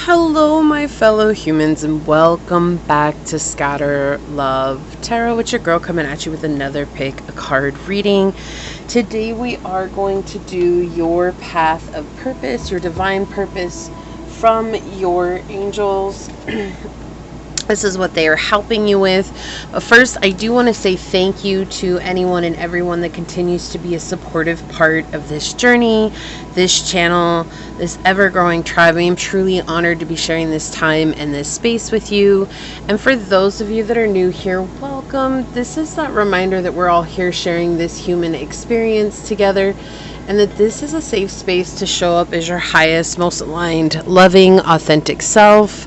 Hello, my fellow humans, and welcome back to Scatter Love Tarot. It's your girl coming at you with another pick a card reading. Today we are going to do your path of purpose, your divine purpose from your angels. This is what they are helping you with. But first, I do want to say thank you to anyone and everyone that continues to be a supportive part of this journey, this channel, this ever-growing tribe. I am truly honored to be sharing this time and this space with you. And for those of you that are new here, welcome. This is that reminder that we're all here sharing this human experience together, and that this is a safe space to show up as your highest, most aligned, loving, authentic self.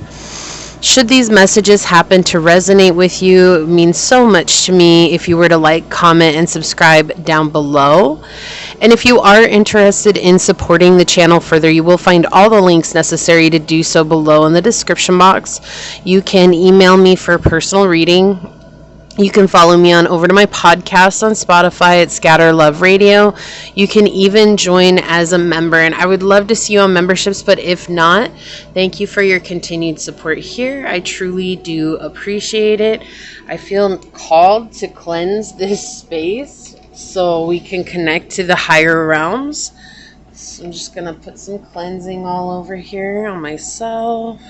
Should these messages happen to resonate with you, it means so much to me if you were to like, comment, and subscribe down below. And if you are interested in supporting the channel further, you will find all the links necessary to do so below in the description box. You can email me for personal reading. You can follow me on over to my podcast on Spotify at Scatter Love Radio. You can even join as a member, and I would love to see you on memberships, but if not, thank you for your continued support here. I truly do appreciate it. I feel called to cleanse this space so we can connect to the higher realms. So I'm just going to put some cleansing all over here on myself,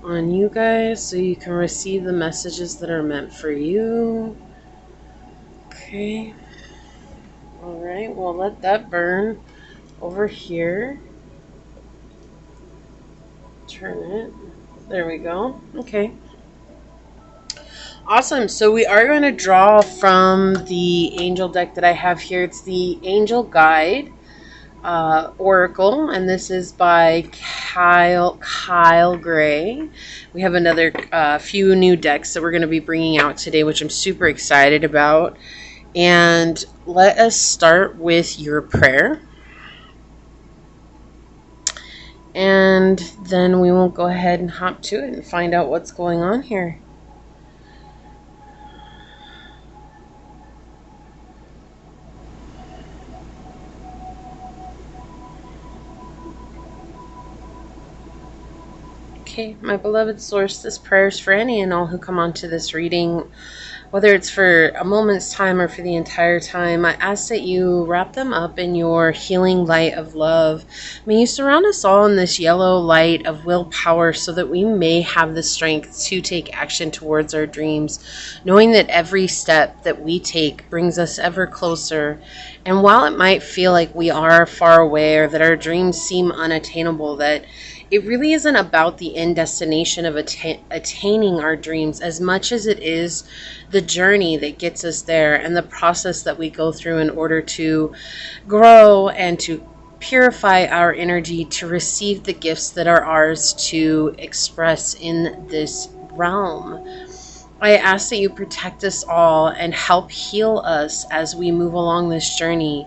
on you guys, so you can receive the messages that are meant for you. Okay. All right, we'll let that burn over here. Turn it. There we go. Okay. Awesome. So we are going to draw from the angel deck that I have here. It's the Angel Guide Oracle, and this is by Kyle Gray. We have another few new decks that we're going to be bringing out today, which I'm super excited about. And let us start with your prayer, and then we will go ahead and hop to it and find out what's going on here. Okay, my beloved source, this prayer is for any and all who come onto this reading, whether it's for a moment's time or for the entire time. I ask that you wrap them up in your healing light of love. May you surround us all in this yellow light of willpower so that we may have the strength to take action towards our dreams, knowing that every step that we take brings us ever closer. And while it might feel like we are far away or that our dreams seem unattainable, that it really isn't about the end destination of attaining our dreams as much as it is the journey that gets us there and the process that we go through in order to grow and to purify our energy to receive the gifts that are ours to express in this realm. I ask that you protect us all and help heal us as we move along this journey.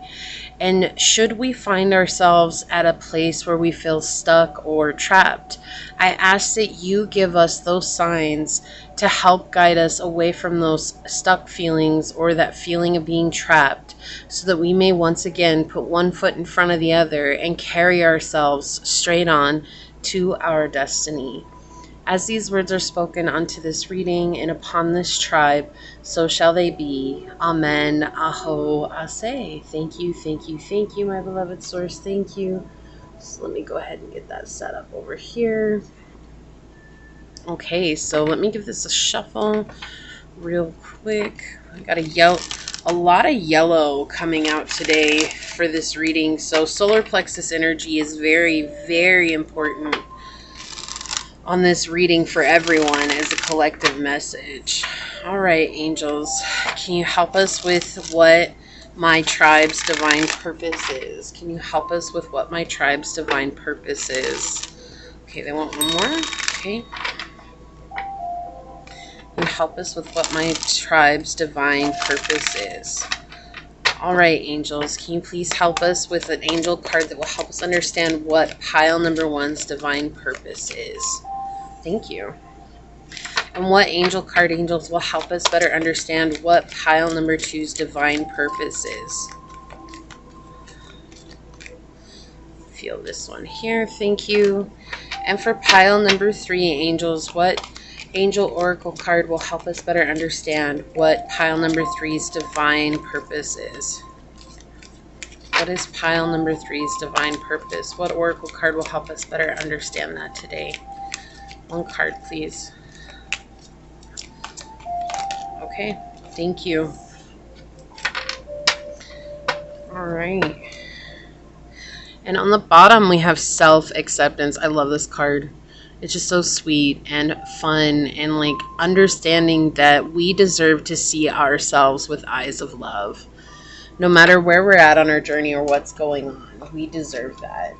And should we find ourselves at a place where we feel stuck or trapped, I ask that you give us those signs to help guide us away from those stuck feelings or that feeling of being trapped, so that we may once again put one foot in front of the other and carry ourselves straight on to our destiny. As these words are spoken unto this reading and upon this tribe, so shall they be. Amen. Aho, Ase. Thank you, thank you, thank you, my beloved source. Thank you. So let me go ahead and get that set up over here. Okay, so let me give this a shuffle real quick. I got a lot of yellow coming out today for this reading. So solar plexus energy is very, very important on this reading for everyone as a collective message. All right, angels, can you help us with what my tribe's divine purpose is? Can you help us with what my tribe's divine purpose is? Okay, they want one more. Okay. Can you help us with what my tribe's divine purpose is? All right, angels, can you please help us with an angel card that will help us understand what pile number 1's divine purpose is? Thank you. And what angel card, angels, will help us better understand what pile number 2's divine purpose is? Feel this one here. Thank you. And for pile number 3, angels, what angel oracle card will help us better understand what pile number 3's divine purpose is? What is pile number 3's divine purpose? What oracle card will help us better understand that today? One card, please. Okay, thank you. All right. And on the bottom, we have self-acceptance. I love this card. It's just so sweet and fun and like understanding that we deserve to see ourselves with eyes of love. No matter where we're at on our journey or what's going on, we deserve that.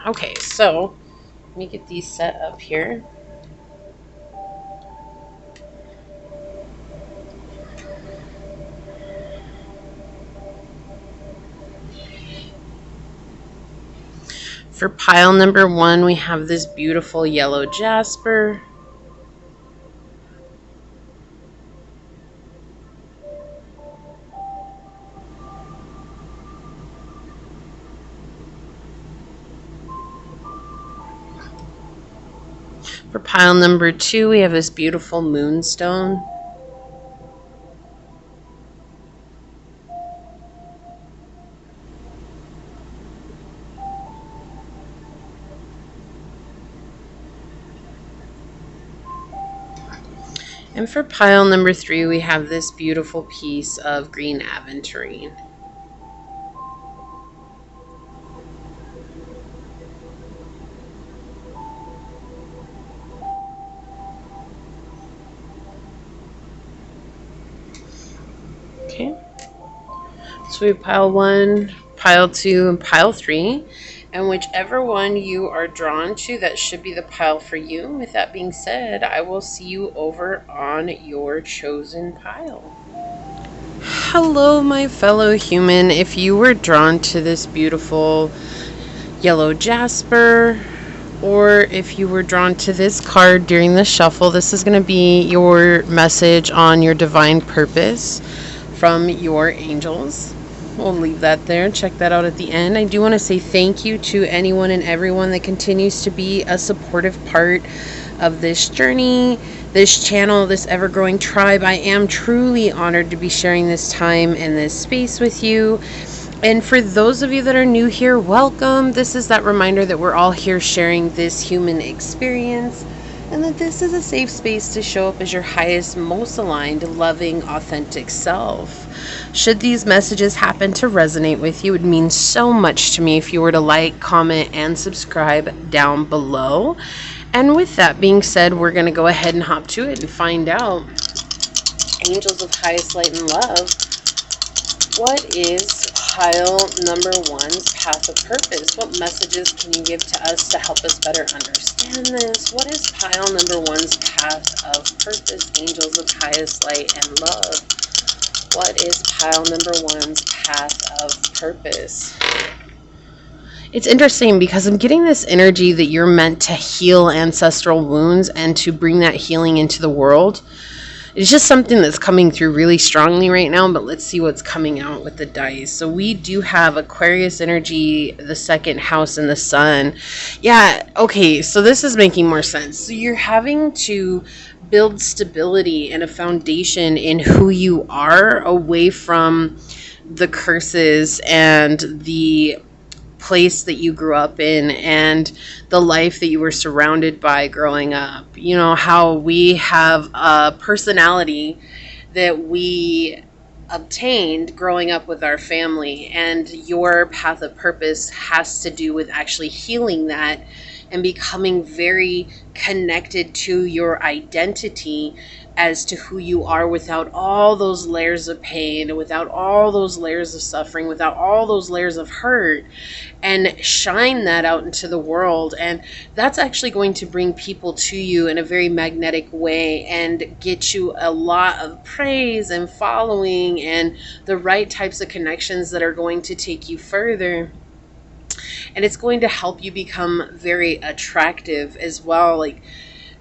Okay, so let me get these set up here. For pile number 1, we have this beautiful yellow jasper. For pile number 2, we have this beautiful moonstone. And for pile number 3, we have this beautiful piece of green aventurine. Okay. So we have pile 1, pile 2, and pile 3. And whichever one you are drawn to, that should be the pile for you. With that being said, I will see you over on your chosen pile. Hello, my fellow human. If you were drawn to this beautiful yellow jasper, or if you were drawn to this card during the shuffle, this is going to be your message on your divine purpose from your angels. We'll leave that there. Check that out at the end. I do want to say thank you to anyone and everyone that continues to be a supportive part of this journey, this channel, this ever-growing tribe. I am truly honored to be sharing this time and this space with you. And for those of you that are new here, welcome. This is that reminder that we're all here sharing this human experience, and that this is a safe space to show up as your highest, most aligned, loving, authentic self. Should these messages happen to resonate with you, it would mean so much to me if you were to like, comment, and subscribe down below. And with that being said, we're going to go ahead and hop to it and find out, angels of highest light and love, what is pile number 1's path of purpose? What messages can you give to us to help us better understand this? What is pile number 1's path of purpose, angels of highest light and love? What is pile number 1's path of purpose? It's interesting because I'm getting this energy that you're meant to heal ancestral wounds and to bring that healing into the world. It's just something that's coming through really strongly right now, but let's see what's coming out with the dice. So we do have Aquarius energy, the second house, and the sun. Yeah, okay, so this is making more sense. So you're having to build stability and a foundation in who you are away from the curses and the place that you grew up in and the life that you were surrounded by growing up. You know, how we have a personality that we obtained growing up with our family, and your path of purpose has to do with actually healing that and becoming very connected to your identity as to who you are, without all those layers of pain, without all those layers of suffering, without all those layers of hurt, and shine that out into the world. And that's actually going to bring people to you in a very magnetic way and get you a lot of praise and following and the right types of connections that are going to take you further. And it's going to help you become very attractive as well, like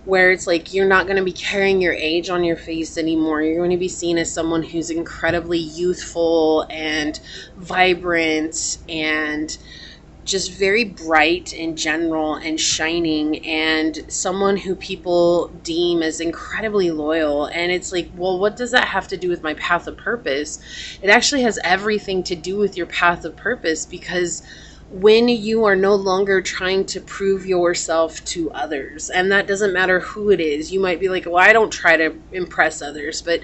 where it's like you're not going to be carrying your age on your face anymore. You're going to be seen as someone who's incredibly youthful and vibrant and just very bright in general and shining, and someone who people deem as incredibly loyal. And it's like, well, what does that have to do with my path of purpose? It actually has everything to do with your path of purpose, because when you are no longer trying to prove yourself to others, and that doesn't matter who it is. You might be like, well, I don't try to impress others, but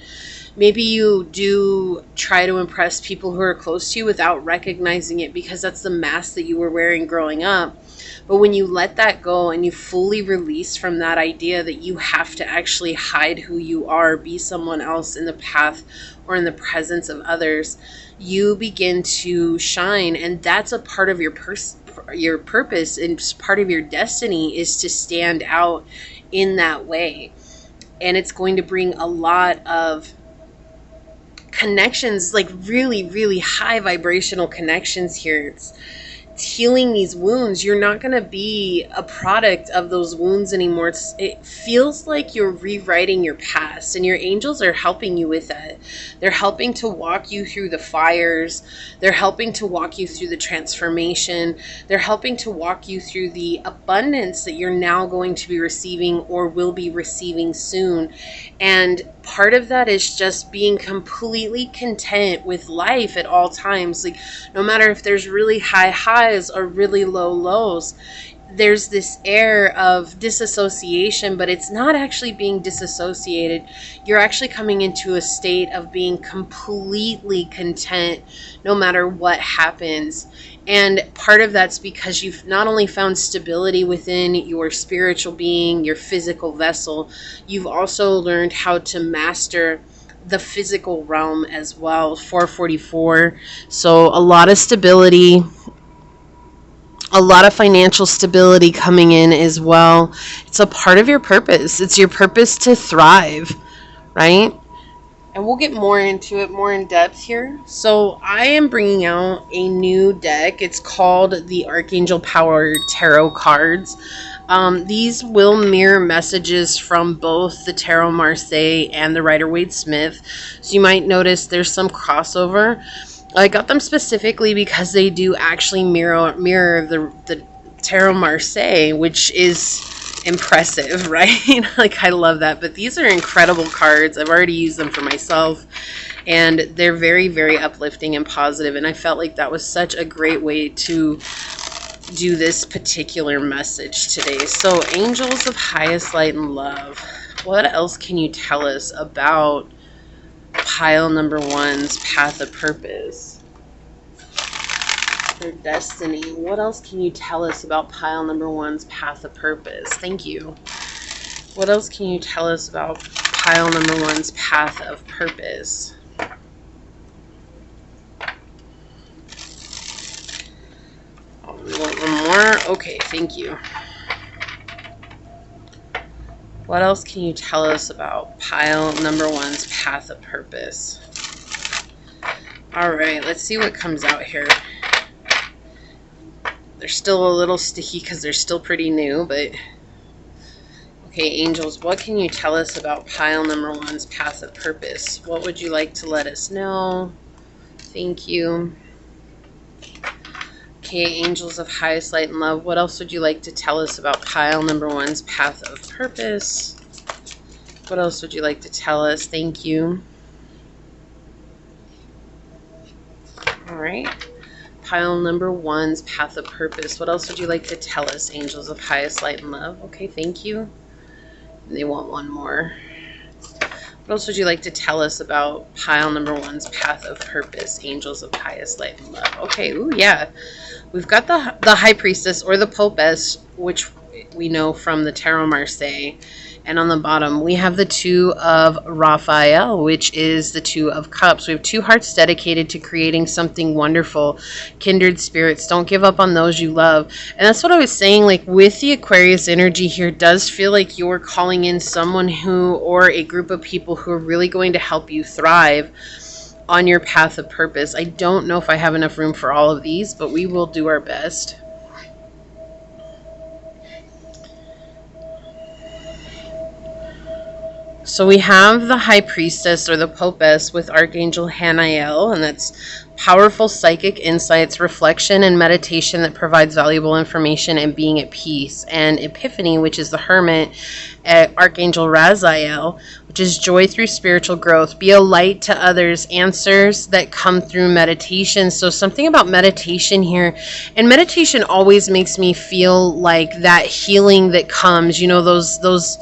maybe you do try to impress people who are close to you without recognizing it, because that's the mask that you were wearing growing up. But when you let that go and you fully release from that idea that you have to actually hide who you are, be someone else in the path or in the presence of others, you begin to shine. And that's a part of your purpose, and part of your destiny is to stand out in that way. And it's going to bring a lot of connections, like really, really high vibrational connections here. It's healing these wounds. You're not going to be a product of those wounds anymore. It feels like you're rewriting your past, and your angels are helping you with that. They're helping to walk you through the fires. They're helping to walk you through the transformation. They're helping to walk you through the abundance that you're now going to be receiving or will be receiving soon. And part of that is just being completely content with life at all times. Like, no matter if there's really high highs or really low lows, there's this air of disassociation, but it's not actually being disassociated. You're actually coming into a state of being completely content no matter what happens. And part of that's because you've not only found stability within your spiritual being, your physical vessel, you've also learned how to master the physical realm as well. 444. So a lot of stability, a lot of financial stability coming in as well. It's a part of your purpose. It's your purpose to thrive, right? And we'll get more into it, more in depth here. So I am bringing out a new deck. It's called the Archangel Power Tarot cards. These will mirror messages from both the Tarot Marseille and the Rider-Waite-Smith. So you might notice there's some crossover. I got them specifically because they do actually mirror the Tarot Marseille, which is impressive, right? Like, I love that. But these are incredible cards. I've already used them for myself, and they're very, very uplifting and positive. And I felt like that was such a great way to do this particular message today. So, angels of highest light and love, what else can you tell us about pile number one's path of purpose, their destiny? What else can you tell us about pile number one's path of purpose? Thank you. What else can you tell us about pile number one's path of purpose? Oh, we want one more? Okay, thank you. What else can you tell us about pile number one's path of purpose? All right, let's see what comes out here. They're still a little sticky because they're still pretty new, but okay, angels, what can you tell us about pile number one's path of purpose? What would you like to let us know? Thank you. Okay, angels of highest light and love, what else would you like to tell us about pile number one's path of purpose? What else would you like to tell us? Thank you. All right. Pile number one's path of purpose. What else would you like to tell us, angels of highest light and love? Okay, thank you. They want one more. What else would you like to tell us about pile number one's path of purpose, angels of highest light and love? Okay, ooh, yeah. We've got the High Priestess, or the Popess, which we know from the Tarot Marseille. And on the bottom, we have the Two of Raphael, which is the Two of Cups. We have two hearts dedicated to creating something wonderful. Kindred spirits, don't give up on those you love. And that's what I was saying, like, with the Aquarius energy here, does feel like you're calling in someone who, or a group of people who are really going to help you thrive on your path of purpose. I don't know if I have enough room for all of these, but we will do our best. So we have the High Priestess, or the Popess, with Archangel Hanael, and that's powerful psychic insights, reflection, and meditation that provides valuable information, and being at peace. And Epiphany, which is the Hermit, Archangel Raziel, which is joy through spiritual growth. Be a light to others, answers that come through meditation. So something about meditation here, and meditation always makes me feel like that healing that comes, you know, those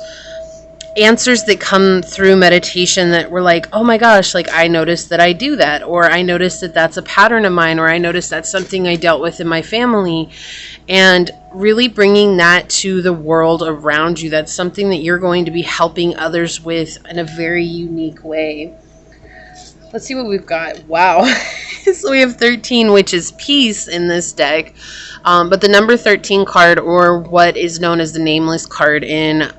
answers that come through meditation that were like, oh my gosh, like I noticed that I do that, or I noticed that that's a pattern of mine, or I noticed that's something I dealt with in my family. And really bringing that to the world around you. That's something that you're going to be helping others with in a very unique way. Let's see what we've got. Wow. So we have 13, which is peace in this deck. But the number 13 card, or what is known as the nameless card in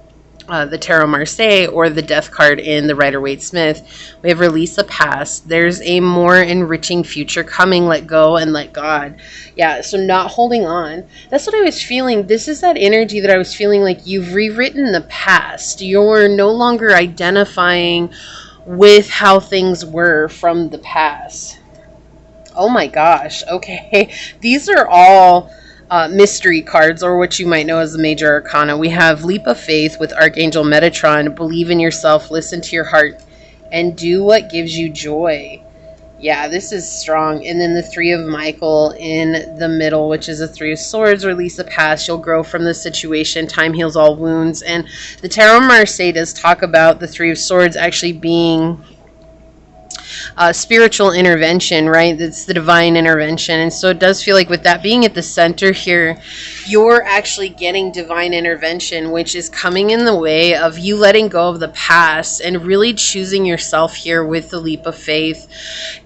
the Tarot Marseille, or the death card in the Rider-Waite-Smith, we have release the past. There's a more enriching future coming. Let go and let God. Yeah, so not holding on. That's what I was feeling. This is that energy that I was feeling, like you've rewritten the past. You're no longer identifying with how things were from the past. Oh my gosh. Okay. These are all mystery cards, or what you might know as the major arcana. We have leap of faith with Archangel Metatron. Believe in yourself, listen to your heart, and do what gives you joy. Yeah, this is strong. And then the Three of Michael in the middle, which is a Three of Swords. Release the past. You'll grow from the situation. Time heals all wounds. And the Tarot Marseille does talk about the Three of Swords actually being spiritual intervention, right? It's the divine intervention. And so it does feel like with that being at the center here, you're actually getting divine intervention, which is coming in the way of you letting go of the past and really choosing yourself here with the leap of faith,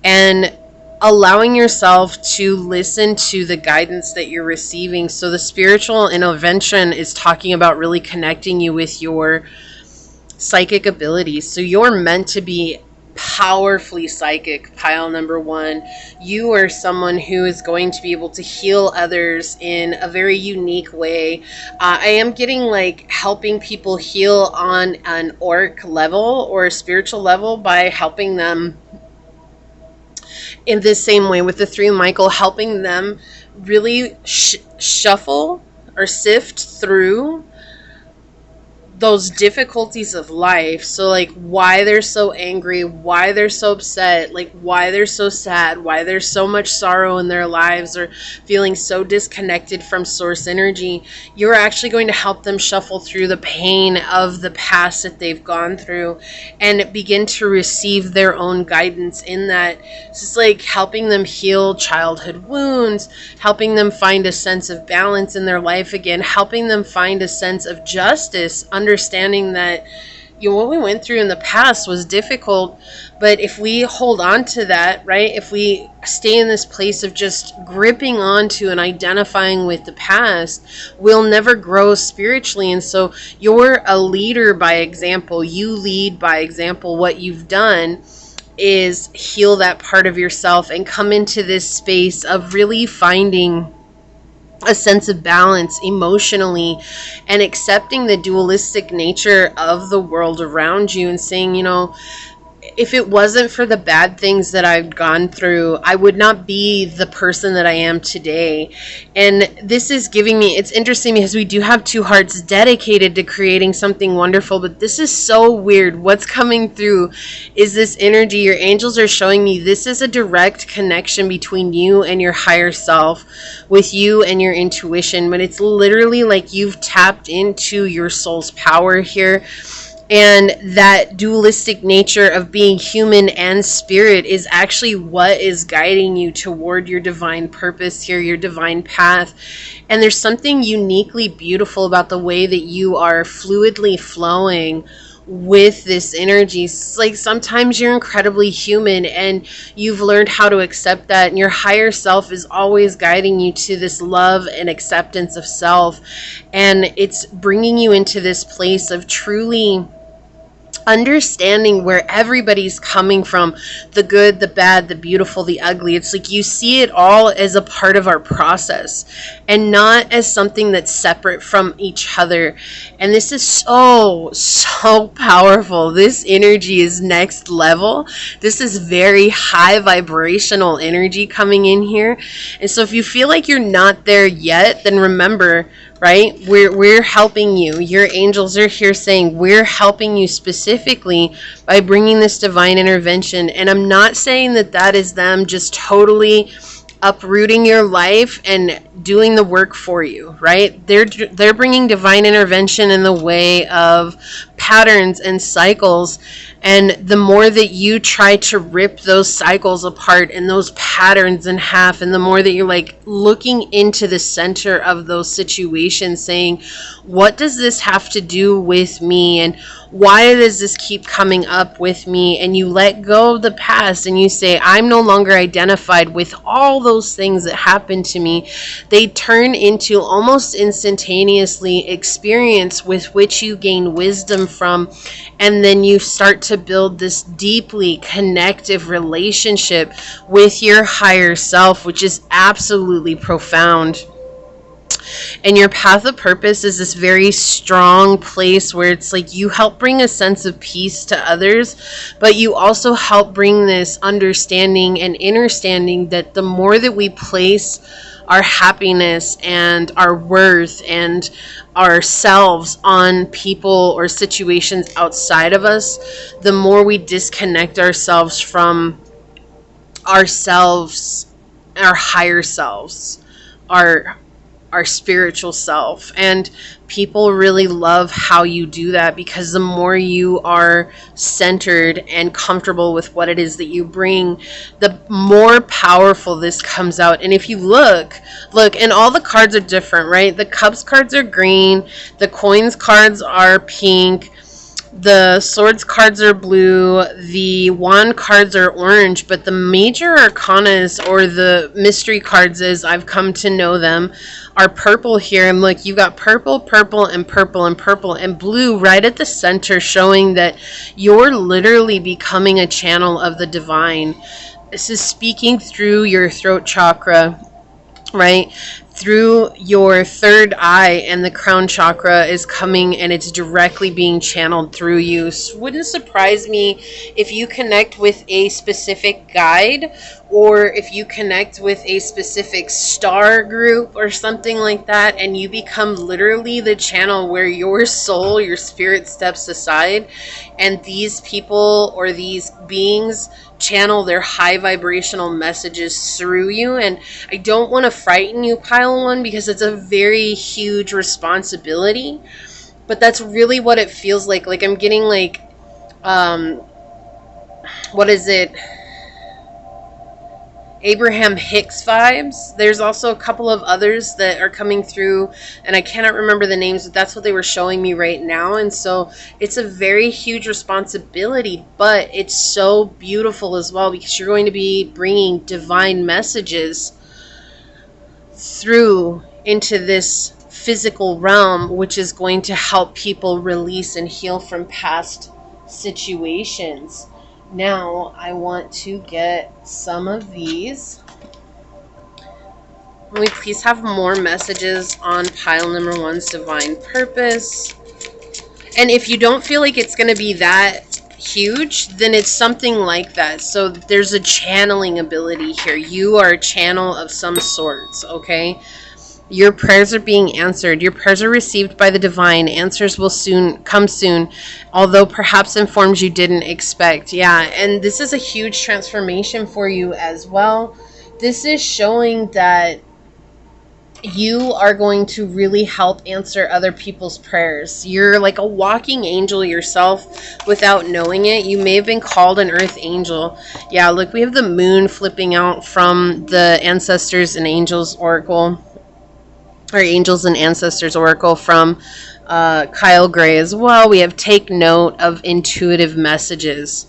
and allowing yourself to listen to the guidance that you're receiving. So the spiritual intervention is talking about really connecting you with your psychic abilities. So you're meant to be powerfully psychic, pile number one. You are someone who is going to be able to heal others in a very unique way. I am getting like helping people heal on an auric level or a spiritual level by helping them in this same way with the Three of Michael, helping them really shuffle or sift through those difficulties of life. So like why they're so angry, why they're so upset, like why they're so sad, why there's so much sorrow in their lives, or feeling so disconnected from source energy. You're actually going to help them shuffle through the pain of the past that they've gone through and begin to receive their own guidance in that. It's just like helping them heal childhood wounds, helping them find a sense of balance in their life again, helping them find a sense of justice, understanding that, you know, what we went through in the past was difficult, but if we hold on to that, right, if we stay in this place of just gripping onto and identifying with the past, we'll never grow spiritually. And so you're a leader by example. You lead by example. What you've done is heal that part of yourself and come into this space of really finding a sense of balance emotionally and accepting the dualistic nature of the world around you and saying, you know, if it wasn't for the bad things that I've gone through, I would not be the person that I am today. And this is giving me, it's interesting because we do have two hearts dedicated to creating something wonderful, but this is so weird. What's coming through is this energy. Your angels are showing me this is a direct connection between you and your higher self, with you and your intuition, but it's literally like you've tapped into your soul's power here. And that dualistic nature of being human and spirit is actually what is guiding you toward your divine purpose here, your divine path. And there's something uniquely beautiful about the way that you are fluidly flowing with this energy. It's like sometimes you're incredibly human and you've learned how to accept that, and your higher self is always guiding you to this love and acceptance of self. And it's bringing you into this place of truly understanding where everybody's coming from, the good, the bad, the beautiful, the ugly. It's like you see it all as a part of our process and not as something that's separate from each other. And this is so powerful. This energy is next level. This is very high vibrational energy coming in here. And so if you feel like you're not there yet, then remember, right? We're helping you. Your angels are here saying we're helping you specifically by bringing this divine intervention. And I'm not saying that that is them just totally uprooting your life and doing the work for you, right? They're bringing divine intervention in the way of patterns and cycles. And the more that you try to rip those cycles apart and those patterns in half, and the more that you're like looking into the center of those situations saying, what does this have to do with me? And why does this keep coming up with me? And you let go of the past and you say, I'm no longer identified with all those things that happened to me. They turn into almost instantaneously experience with which you gain wisdom from. And then you start to build this deeply connective relationship with your higher self, which is absolutely profound. And your path of purpose is this very strong place where it's like you help bring a sense of peace to others, but you also help bring this understanding and understanding that the more that we place our happiness and our worth and ourselves on people or situations outside of us, the more we disconnect ourselves from ourselves, our higher selves, our spiritual self. And people really love how you do that, because the more you are centered and comfortable with what it is that you bring, the more powerful this comes out. And if you look, and all the cards are different, right? The Cups cards are green, the Coins cards are pink, the Swords cards are blue, the Wand cards are orange, but the major arcanas, or the mystery cards as I've come to know them, are purple here. And look, you've got purple, purple, and purple, and purple, and blue right at the center, showing that you're literally becoming a channel of the divine. This is speaking through your throat chakra, right? Through your third eye, and the crown chakra is coming and it's directly being channeled through you. So wouldn't surprise me if you connect with a specific guide, or if you connect with a specific star group or something like that, and you become literally the channel where your soul, your spirit steps aside, and these people or these beings channel their high vibrational messages through you. And I don't want to frighten you, pile one, because it's a very huge responsibility, but that's really what it feels like. Like I'm getting like what is it, Abraham Hicks vibes. There's also a couple of others that are coming through, and I cannot remember the names, but that's what they were showing me right now. And so it's a very huge responsibility, but it's so beautiful as well, because you're going to be bringing divine messages through into this physical realm, which is going to help people release and heal from past situations. Now, I want to get some of these. Will we please have more messages on pile number 1's divine purpose? And if you don't feel like it's going to be that huge, then it's something like that. So there's a channeling ability here. You are a channel of some sorts, okay? Your prayers are being answered. Your prayers are received by the divine. Answers will come soon, although perhaps in forms you didn't expect. Yeah, and this is a huge transformation for you as well. This is showing that you are going to really help answer other people's prayers. You're like a walking angel yourself without knowing it. You may have been called an earth angel. Yeah, look, we have the moon flipping out from the Ancestors and Angels Oracle. Our Angels and Ancestors Oracle from Kyle Gray as well. We have take note of intuitive messages,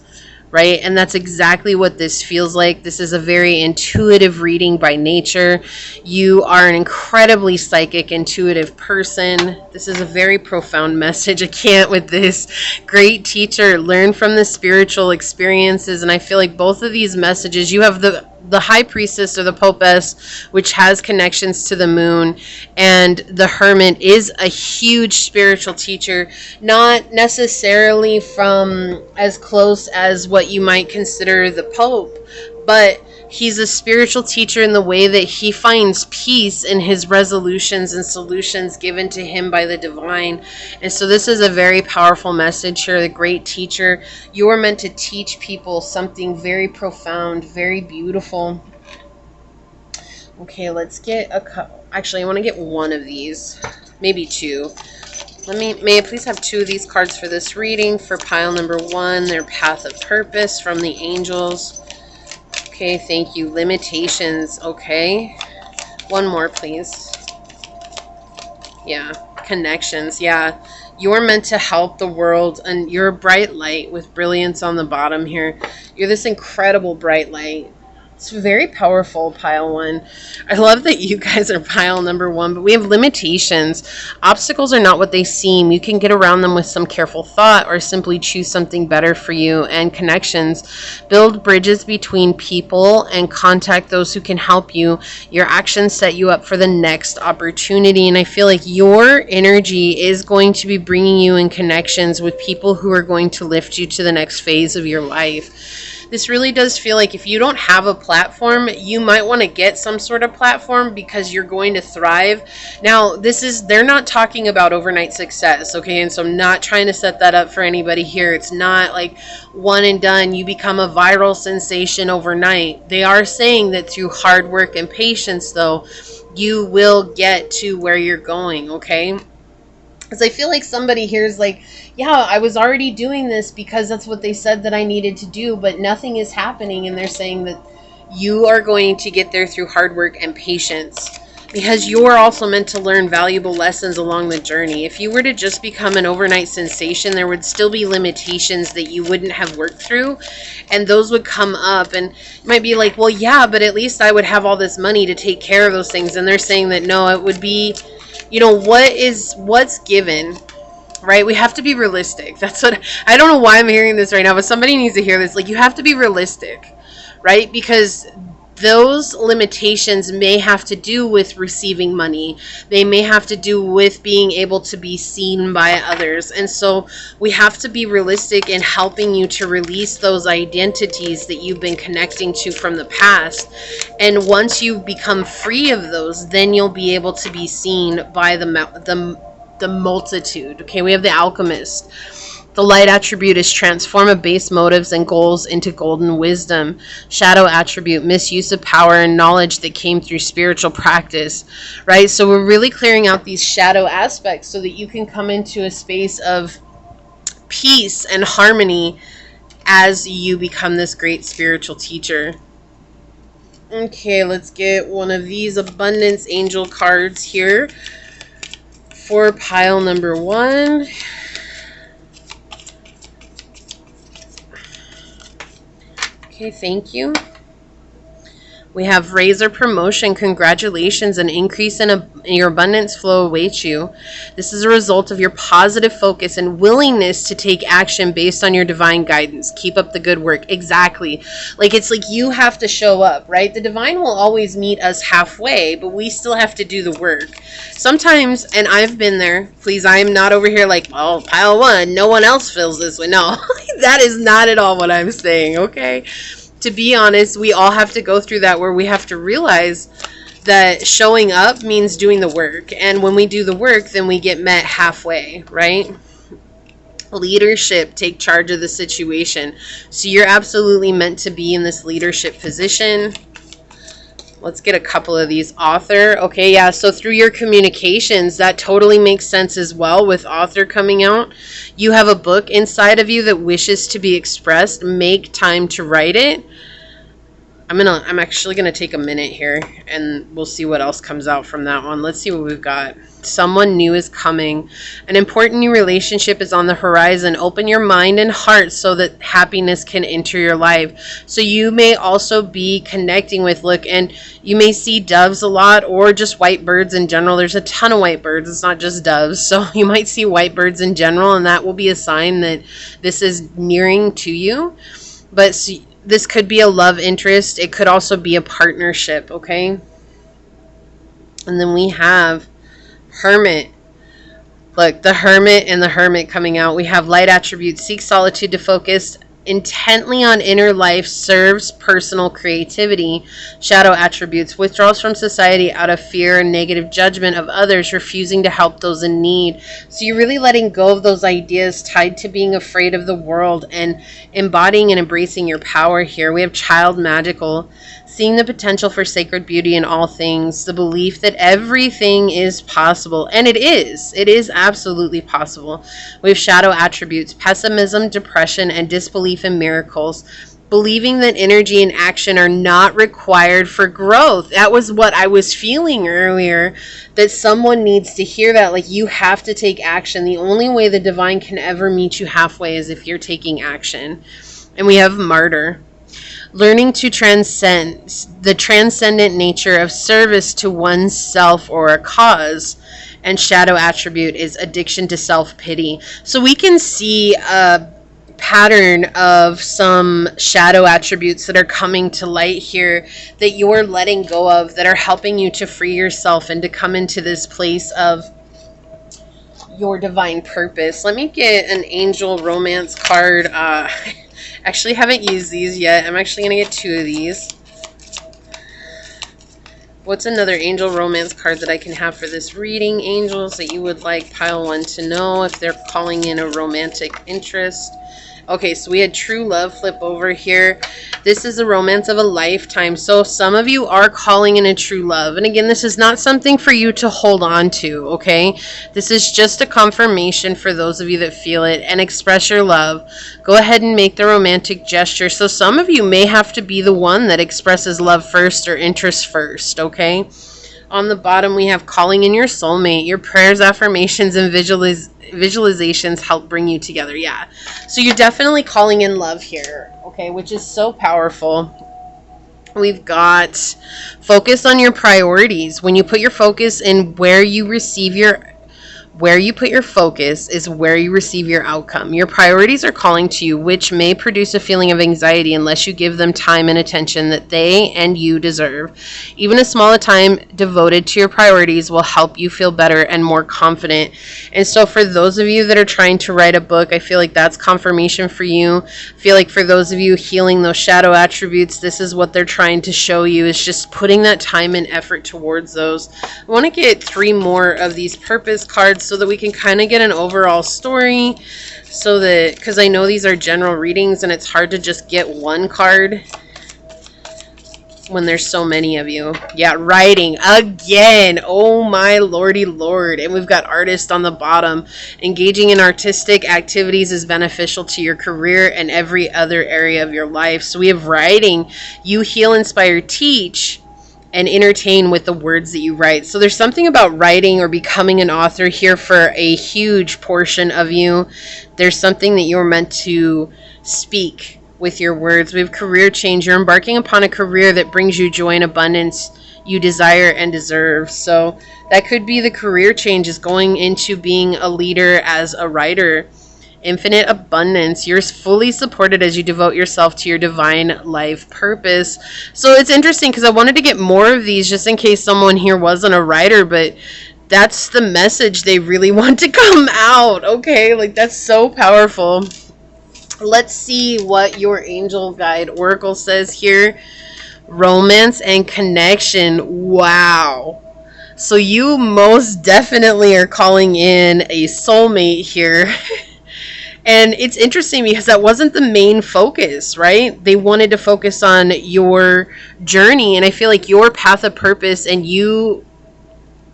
right? And that's exactly what this feels like. This is a very intuitive reading by nature. You are an incredibly psychic, intuitive person. This is a very profound message. I can't with this. Great teacher, learn from the spiritual experiences. And I feel like both of these messages, you have the high priestess or the popess, which has connections to the moon, and the hermit is a huge spiritual teacher, not necessarily from as close as what you might consider the pope, but he's a spiritual teacher in the way that he finds peace in his resolutions and solutions given to him by the divine. And so this is a very powerful message here. The great teacher, you are meant to teach people something very profound, very beautiful. Okay, let's get a couple. Actually, I want to get one of these, maybe two. May I please have two of these cards for this reading for pile number 1, their path of purpose from the angels. Okay, thank you. Limitations. Okay. One more, please. Yeah. Connections. Yeah. You're meant to help the world, and you're a bright light with brilliance on the bottom here. You're this incredible bright light. It's very powerful, pile 1. I love that you guys are pile number 1, but we have limitations. Obstacles are not what they seem. You can get around them with some careful thought or simply choose something better for you. And connections. Build bridges between people and contact those who can help you. Your actions set you up for the next opportunity. And I feel like your energy is going to be bringing you in connections with people who are going to lift you to the next phase of your life. This really does feel like if you don't have a platform, you might want to get some sort of platform because you're going to thrive. Now, they're not talking about overnight success, okay? And so I'm not trying to set that up for anybody here. It's not like one and done, you become a viral sensation overnight. They are saying that through hard work and patience, though, you will get to where you're going, okay? Because I feel like somebody here is like, yeah, I was already doing this because that's what they said that I needed to do, but nothing is happening. And they're saying that you are going to get there through hard work and patience, because you are also meant to learn valuable lessons along the journey. If you were to just become an overnight sensation, there would still be limitations that you wouldn't have worked through, and those would come up. And you might be like, well, yeah, but at least I would have all this money to take care of those things. And they're saying that no, it would be, what's given, right? We have to be realistic. That's what, I don't know why I'm hearing this right now, but somebody needs to hear this. Like, you have to be realistic, right? Because those limitations may have to do with receiving money. They may have to do with being able to be seen by others. And so we have to be realistic in helping you to release those identities that you've been connecting to from the past. And once you become free of those, then you'll be able to be seen by the multitude. Okay, we have the alchemist. The light attribute is transform of base motives and goals into golden wisdom. Shadow attribute, misuse of power and knowledge that came through spiritual practice, right? So we're really clearing out these shadow aspects so that you can come into a space of peace and harmony as you become this great spiritual teacher. Okay, let's get one of these abundance angel cards here for pile number 1. Okay, thank you. We have raise or promotion. Congratulations, an increase in your abundance flow awaits you. This is a result of your positive focus and willingness to take action based on your divine guidance. Keep up the good work. Exactly. Like, it's like you have to show up, right? The divine will always meet us halfway, but we still have to do the work. Sometimes, and I've been there, please, I am not over here like, oh, pile 1, no one else feels this way. No, that is not at all what I'm saying, okay? To be honest, we all have to go through that, where we have to realize that showing up means doing the work. And when we do the work, then we get met halfway, right? Leadership, take charge of the situation. So you're absolutely meant to be in this leadership position. Let's get a couple of these. Author. Okay, yeah, so through your communications, that totally makes sense as well with author coming out. You have a book inside of you that wishes to be expressed. Make time to write it. I'm actually gonna take a minute here and we'll see what else comes out from that one. Let's see what we've got. Someone new is coming. An important new relationship is on the horizon. Open your mind and heart so that happiness can enter your life. So you may also be connecting with, look, and you may see doves a lot or just white birds in general. There's a ton of white birds. It's not just doves. So you might see white birds in general, and that will be a sign that this is nearing to you. But this could be a love interest. It could also be a partnership, okay? And then we have Hermit. Look, the Hermit and the Hermit coming out. We have light attributes. Seek solitude to focus intently on inner life, serves personal creativity. Shadow attributes. Withdrawals from society out of fear and negative judgment of others, refusing to help those in need. So you're really letting go of those ideas tied to being afraid of the world and embodying and embracing your power here. We have child magical. Seeing the potential for sacred beauty in all things, the belief that everything is possible. And it is absolutely possible. We have shadow attributes, pessimism, depression, and disbelief in miracles. Believing that energy and action are not required for growth. That was what I was feeling earlier, that someone needs to hear that. Like, you have to take action. The only way the divine can ever meet you halfway is if you're taking action. And we have martyr. Learning to transcend the transcendent nature of service to oneself or a cause. And shadow attribute is addiction to self-pity. So we can see a pattern of some shadow attributes that are coming to light here that you're letting go of, that are helping you to free yourself and to come into this place of your divine purpose. Let me get an angel romance card. Actually haven't used these yet. I'm actually going to get 2 of these. What's another angel romance card that I can have for this reading? Angels that you would like pile 1 to know if they're calling in a romantic interest. Okay, so we had true love flip over here. This is a romance of a lifetime. So some of you are calling in a true love. And again, this is not something for you to hold on to, okay? This is just a confirmation for those of you that feel it and express your love. Go ahead and make the romantic gesture. So some of you may have to be the one that expresses love first or interest first, okay? On the bottom, we have calling in your soulmate. Your prayers, affirmations, and visualizations help bring you together. Yeah. So you're definitely calling in love here, okay, which is so powerful. We've got focus on your priorities. When you put your focus in where you put your focus is where you receive your outcome. Your priorities are calling to you, which may produce a feeling of anxiety unless you give them time and attention that they and you deserve. Even a small time devoted to your priorities will help you feel better and more confident. And so for those of you that are trying to write a book, I feel like that's confirmation for you. I feel like for those of you healing those shadow attributes, this is what they're trying to show you, is just putting that time and effort towards those. I want to get 3 more of these purpose cards so that we can kind of get an overall story, so that, because I know these are general readings and it's hard to just get 1 card when there's so many of you. Yeah, writing again. Oh my lordy lord. And we've got artist on the bottom. Engaging in artistic activities is beneficial to your career and every other area of your life. So we have writing. You heal, inspire, teach, and entertain with the words that you write. So there's something about writing or becoming an author here for a huge portion of you. There's something that you're meant to speak with your words. We have career change. You're embarking upon a career that brings you joy and abundance you desire and deserve. So that could be the career change, is going into being a leader as a writer. Infinite abundance. You're fully supported as you devote yourself to your divine life purpose. So it's interesting because I wanted to get more of these just in case someone here wasn't a writer, but that's the message they really want to come out. Okay, like that's so powerful. Let's see what your angel guide oracle says here. Romance and connection. Wow. So you most definitely are calling in a soulmate here. And it's interesting because that wasn't the main focus, right? They wanted to focus on your journey. And I feel like your path of purpose and you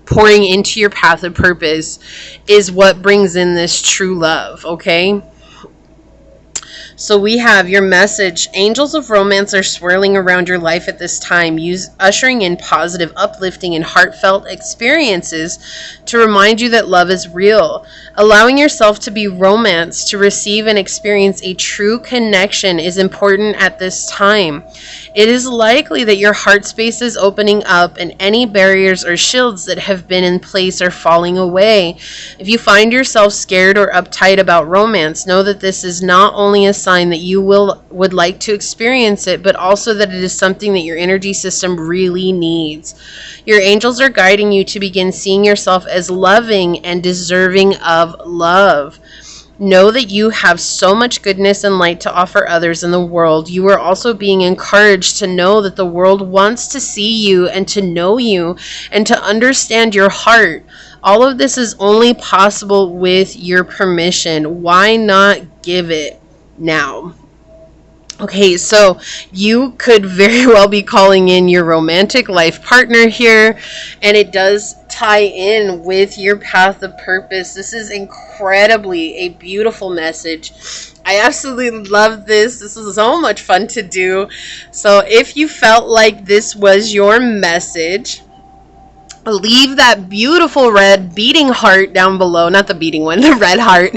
pouring into your path of purpose is what brings in this true love, okay? So we have your message. Angels of romance are swirling around your life at this time, ushering in positive, uplifting, and heartfelt experiences to remind you that love is real. Allowing yourself to be romanced, to receive and experience a true connection is important at this time. It is likely that your heart space is opening up and any barriers or shields that have been in place are falling away. If you find yourself scared or uptight about romance, know that this is not only a sign that you would like to experience it, but also that it is something that your energy system really needs. Your angels are guiding you to begin seeing yourself as loving and deserving of love. Know that you have so much goodness and light to offer others in the world. You are also being encouraged to know that the world wants to see you and to know you and to understand your heart. All of this is only possible with your permission. Why not give it now? Okay, so you could very well be calling in your romantic life partner here, and it does tie in with your path of purpose. This is incredibly a beautiful message. I absolutely love this. This is so much fun to do. So if you felt like this was your message, leave that beautiful red beating heart down below. Not the beating one, the red heart.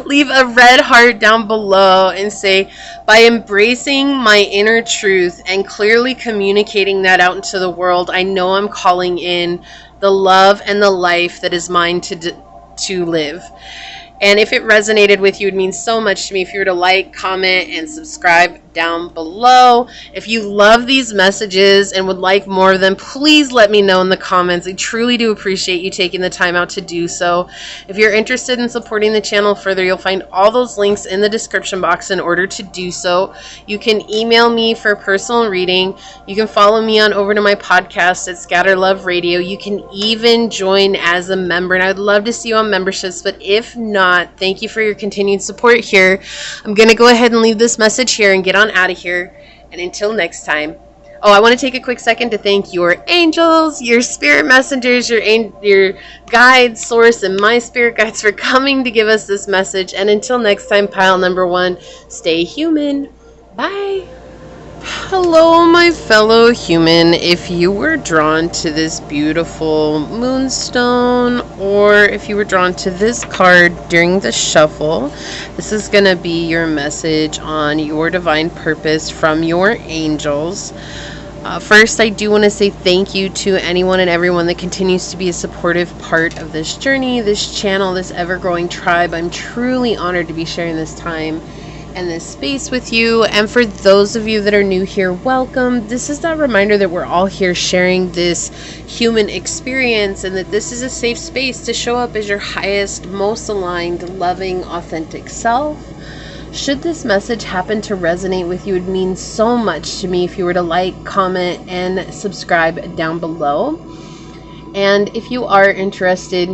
Leave a red heart down below and say, by embracing my inner truth and clearly communicating that out into the world, I know I'm calling in the love and the life that is mine to live. And if it resonated with you, it means so much to me if you were to like, comment, and subscribe down below. If you love these messages and would like more of them, please let me know in the comments. I truly do appreciate you taking the time out to do so. If you're interested in supporting the channel further, you'll find all those links in the description box in order to do so. You can email me for a personal reading. You can follow me on over to my podcast at Scatter Love Radio. You can even join as a member, and I'd love to see you on memberships, but if not, thank you for your continued support here. I'm going to go ahead and leave this message here and get on out of here. And until next time. Oh, I want to take a quick second to thank your angels, your spirit messengers, your guides, source, and my spirit guides for coming to give us this message. And until next time, pile number 1, stay human. Bye. Hello, my fellow human. If you were drawn to this beautiful moonstone, or if you were drawn to this card during the shuffle, this is going to be your message on your divine purpose from your angels. First, I do want to say thank you to anyone and everyone that continues to be a supportive part of this journey, this channel, this ever-growing tribe. I'm truly honored to be sharing this time and this space with you. And for those of you that are new here, welcome. This is that reminder that we're all here sharing this human experience, and that this is a safe space to show up as your highest, most aligned, loving, authentic self. Should this message happen to resonate with you, it would mean so much to me if you were to like, comment, and subscribe down below. And if you are interested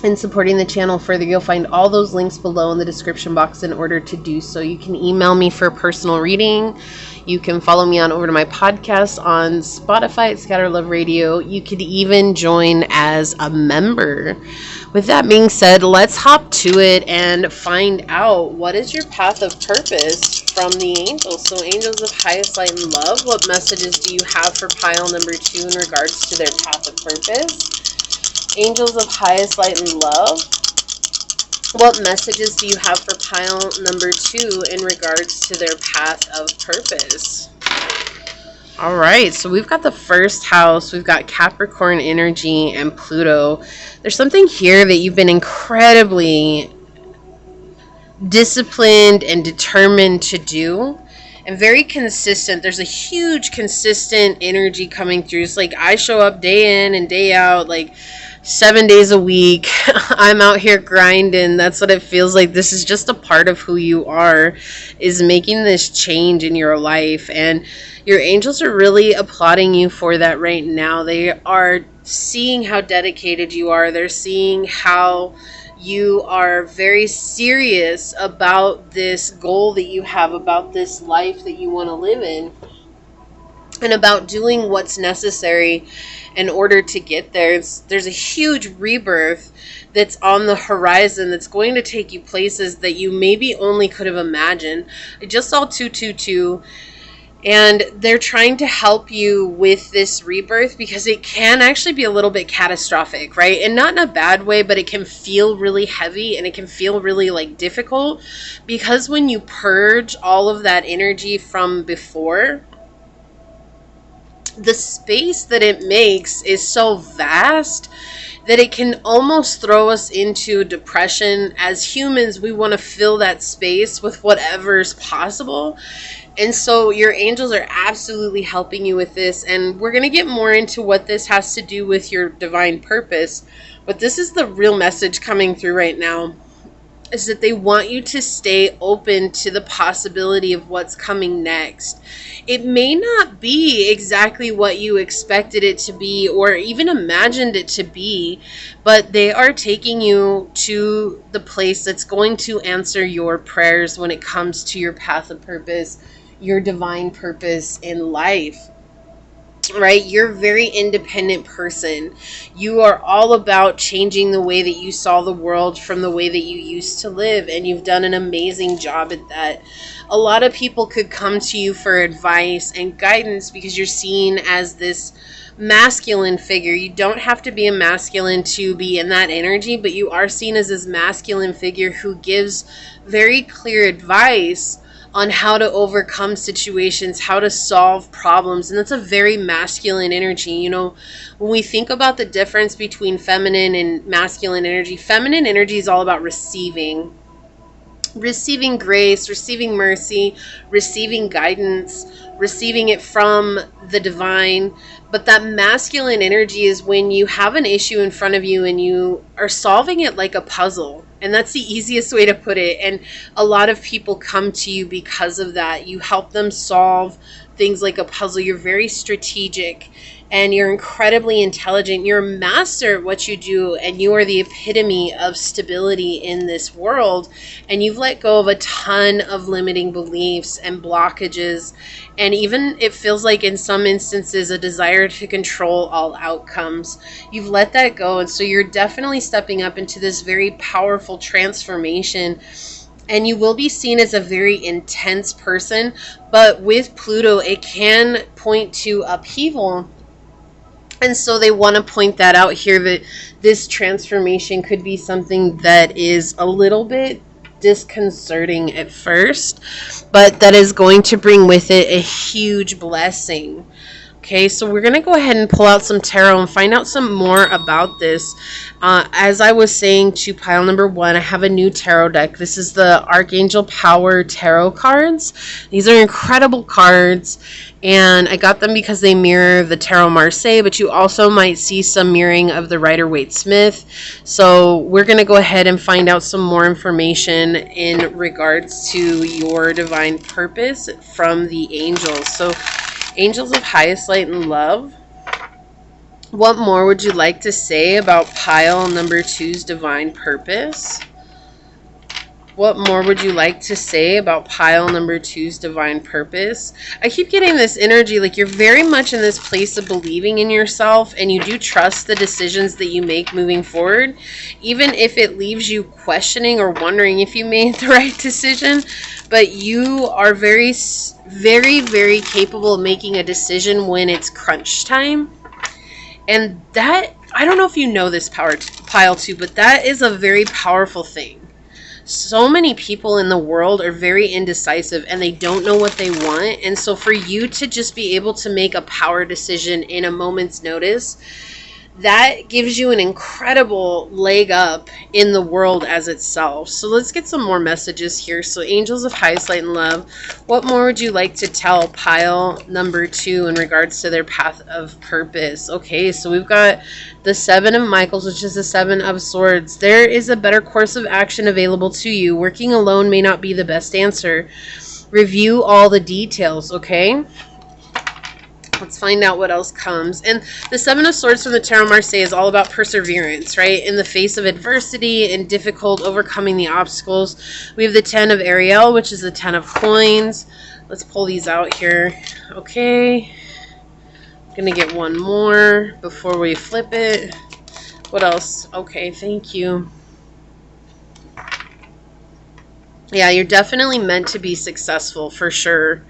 in supporting the channel further, you'll find all those links below in the description box in order to do so. You can email me for a personal reading. You can follow me on over to my podcast on Spotify at Scatter Love Radio. You could even join as a member. With that being said, let's hop to it and find out what is your path of purpose from the angels. So angels of highest light and love, what messages do you have for pile number 2 in regards to their path of purpose? Angels of highest light and love, what messages do you have for pile number 2 in regards to their path of purpose? All right, so we've got the first house, we've got Capricorn energy and Pluto. There's something here that you've been incredibly disciplined and determined to do, and very consistent. There's a huge consistent energy coming through. It's like I show up day in and day out, like 7 days a week. I'm out here grinding. That's what it feels like. This is just a part of who you are, is making this change in your life. And your angels are really applauding you for that right now. They are seeing how dedicated you are. They're seeing how you are very serious about this goal that you have, about this life that you want to live in. and about doing what's necessary in order to get there. There's a huge rebirth that's on the horizon that's going to take you places that you maybe only could have imagined. I just saw 222, and they're trying to help you with this rebirth because it can actually be a little bit catastrophic, right? And not in a bad way, but it can feel really heavy and it can feel really like difficult, because when you purge all of that energy from before, the space that it makes is so vast that it can almost throw us into depression. As humans, we want to fill that space with whatever's possible. And so your angels are absolutely helping you with this. And we're going to get more into what this has to do with your divine purpose. But this is the real message coming through right now, is that they want you to stay open to the possibility of what's coming next. It may not be exactly what you expected it to be or even imagined it to be, but they are taking you to the place that's going to answer your prayers when it comes to your path of purpose, your divine purpose in life. Right? You're a very independent person. You are all about changing the way that you saw the world from the way that you used to live, and you've done an amazing job at that. A lot of people could come to you for advice and guidance because you're seen as this masculine figure. You don't have to be a masculine to be in that energy, but you are seen as this masculine figure who gives very clear advice on how to overcome situations, how to solve problems. And that's a very masculine energy. You know, when we think about the difference between feminine and masculine energy, feminine energy is all about receiving grace, receiving mercy, receiving guidance, receiving it from the divine. But that masculine energy is when you have an issue in front of you and you are solving it like a puzzle. And that's the easiest way to put it. And a lot of people come to you because of that. You help them solve things like a puzzle. You're very strategic and you're incredibly intelligent. You're a master at what you do, and you are the epitome of stability in this world. And you've let go of a ton of limiting beliefs and blockages, and even it feels like in some instances a desire to control all outcomes. You've let that go, and so you're definitely stepping up into this very powerful transformation. And you will be seen as a very intense person, but with Pluto, it can point to upheaval. And so they want to point that out here, that this transformation could be something that is a little bit disconcerting at first, but that is going to bring with it a huge blessing. Okay, so we're going to go ahead and pull out some tarot and find out some more about this. As I was saying to pile number 1, I have a new tarot deck. This is the Archangel Power Tarot cards. These are incredible cards, and I got them because they mirror the Tarot Marseille, but you also might see some mirroring of the Rider-Waite-Smith. So we're going to go ahead and find out some more information in regards to your divine purpose from the angels. So angels of highest light and love, what more would you like to say about pile number 2's divine purpose? What more would you like to say about pile number 2's divine purpose? I keep getting this energy like you're very much in this place of believing in yourself, and you do trust the decisions that you make moving forward, even if it leaves you questioning or wondering if you made the right decision. But you are very, very, very capable of making a decision when it's crunch time. And that, I don't know if you know this pile 2, but that is a very powerful thing. So many people in the world are very indecisive and they don't know what they want. And so for you to just be able to make a power decision in a moment's notice, that gives you an incredible leg up in the world as itself. So let's get some more messages here. So angels of highest light and love, what more would you like to tell pile number 2 in regards to their path of purpose? Okay, so we've got the 7 of Michaels, which is the 7 of Swords. There is a better course of action available to you. Working alone may not be the best answer. Review all the details, okay? Let's find out what else comes. And the 7 of Swords from the Tarot Marseille is all about perseverance, right? In the face of adversity and difficult overcoming the obstacles. We have the 10 of Ariel, which is the 10 of Coins. Let's pull these out here. Okay. Gonna get one more before we flip it. What else? Okay, thank you. Yeah, you're definitely meant to be successful for sure.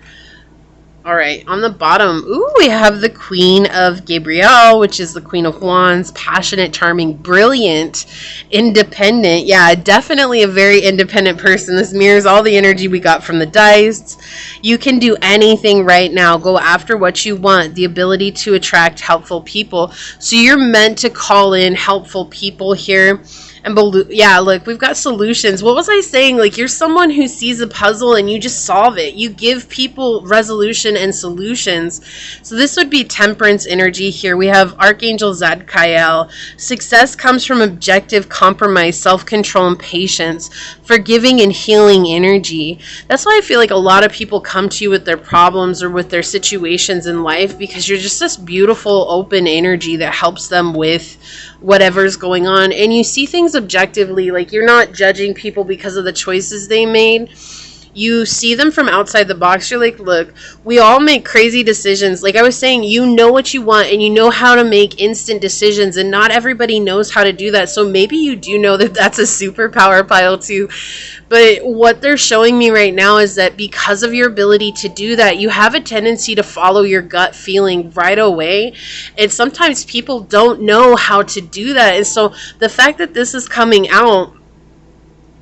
All right, on the bottom, ooh, we have the Queen of Gabriel, which is the Queen of Wands, passionate, charming, brilliant, independent. Yeah, definitely a very independent person. This mirrors all the energy we got from the dice. You can do anything right now. Go after what you want. The ability to attract helpful people. So you're meant to call in helpful people here. And yeah, look, we've got solutions. What was I saying? Like, you're someone who sees a puzzle and you just solve it. You give people resolution and solutions. So this would be temperance energy here. We have Archangel Zadkiel. Success comes from objective compromise, self-control, and patience. Forgiving and healing energy. That's why I feel like a lot of people come to you with their problems or with their situations in life, because you're just this beautiful, open energy that helps them with whatever's going on, and you see things objectively. Like, you're not judging people because of the choices they made. You see them from outside the box. You're like, look, we all make crazy decisions. Like I was saying, you know what you want and you know how to make instant decisions, and not everybody knows how to do that. So maybe you do know that that's a superpower pile too. But what they're showing me right now is that because of your ability to do that, you have a tendency to follow your gut feeling right away. And sometimes people don't know how to do that. And so the fact that this is coming out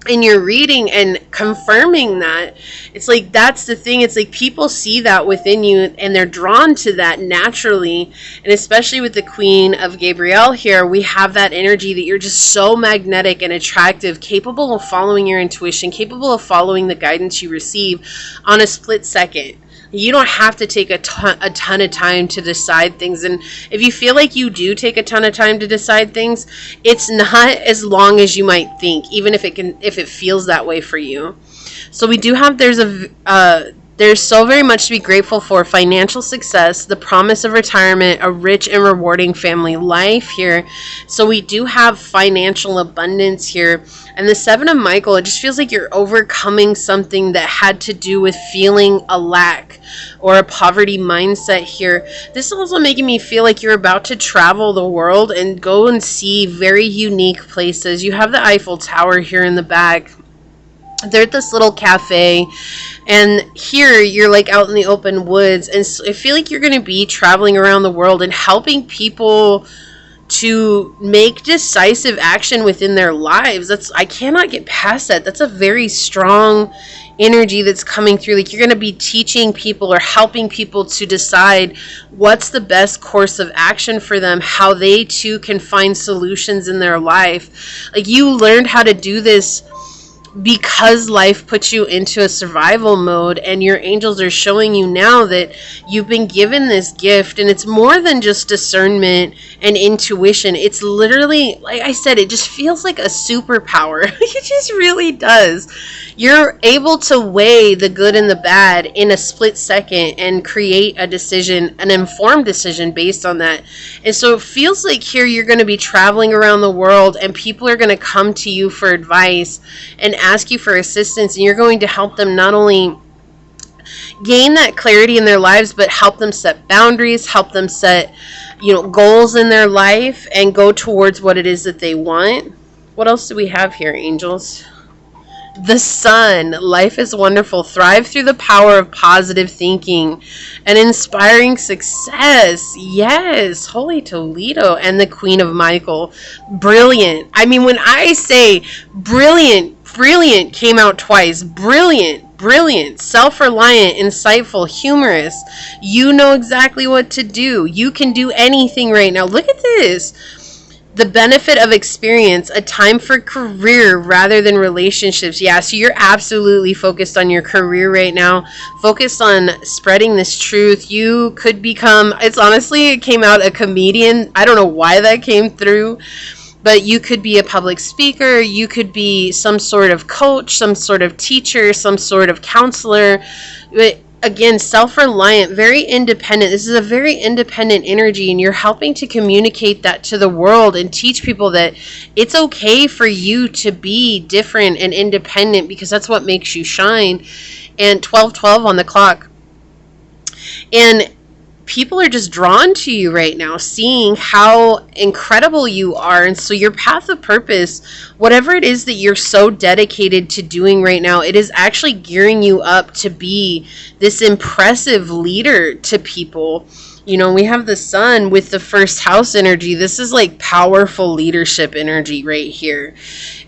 in your reading and confirming that, it's like, that's the thing. It's like people see that within you and they're drawn to that naturally. And especially with the Queen of Gabriel here, we have that energy that you're just so magnetic and attractive, capable of following your intuition, capable of following the guidance you receive on a split second. You don't have to take a ton of time to decide things. And if you feel like you do take a ton of time to decide things, it's not as long as you might think, even if it feels that way for you. So we do have, there's so very much to be grateful for: financial success, the promise of retirement, a rich and rewarding family life here. So we do have financial abundance here. And the Seven of Michael, it just feels like you're overcoming something that had to do with feeling a lack or a poverty mindset here. This is also making me feel like you're about to travel the world and go and see very unique places. You have the Eiffel Tower here in the back. They're at this little cafe, and here you're like out in the open woods, and so I feel like you're going to be traveling around the world and helping people to make decisive action within their lives. I cannot get past that. That's a very strong energy that's coming through. Like, you're going to be teaching people or helping people to decide what's the best course of action for them, how they too can find solutions in their life. Like, you learned how to do this because life puts you into a survival mode, and your angels are showing you now that you've been given this gift, and it's more than just discernment and intuition. It's literally, like I said, it just feels like a superpower. It just really does. You're able to weigh the good and the bad in a split second and create a decision, an informed decision based on that. And so it feels like here you're going to be traveling around the world, and people are going to come to you for advice and ask you for assistance, and you're going to help them not only gain that clarity in their lives, but help them set boundaries, help them set, goals in their life and go towards what it is that they want. What else do we have here, angels? The Sun. Life is wonderful. Thrive through the power of positive thinking and inspiring success. Yes. Holy Toledo. And the Queen of Michael. Brilliant. I mean, when I say brilliant came out twice. Brilliant, self-reliant, insightful, humorous. You know exactly what to do. You can do anything right now. Look at this. The benefit of experience, a time for career rather than relationships. Yeah, so you're absolutely focused on your career right now. Focused on spreading this truth. You could become, it came out a comedian. I don't know why that came through. But you could be a public speaker. You could be some sort of coach, some sort of teacher, some sort of counselor. But again, self-reliant, very independent. This is a very independent energy, and you're helping to communicate that to the world and teach people that it's okay for you to be different and independent, because that's what makes you shine. And 12:12 on the clock. And people are just drawn to you right now, seeing how incredible you are. And so your path of purpose, whatever it is that you're so dedicated to doing right now, it is actually gearing you up to be this impressive leader to people. You know, we have the sun with the first house energy. This is like powerful leadership energy right here.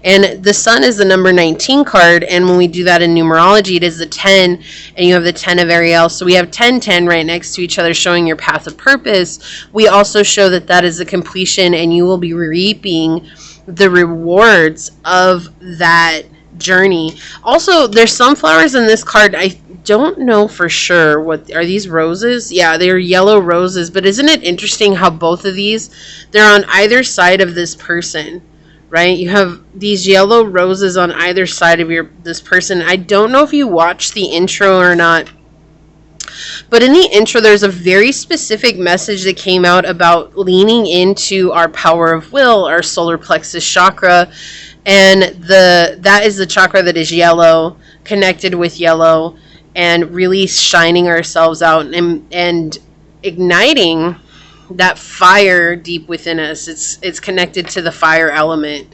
And the sun is the number 19 card. And when we do that in numerology, it is the 10. And you have the 10 of Ariel. So we have 10, 10 right next to each other, showing your path of purpose. We also show that that is the completion, and you will be reaping the rewards of that journey. Also, there's sunflowers in this card. I don't know for sure. What are these roses? Yeah, they're yellow roses. But isn't it interesting how both of these, they're on either side of this person, right? You have these yellow roses on either side of this person. I don't know if you watched the intro or not, but in the intro, there's a very specific message that came out about leaning into our power of will, our solar plexus chakra, and that is the chakra that is yellow, connected with yellow, and really shining ourselves out and igniting that fire deep within us. It's connected to the fire element.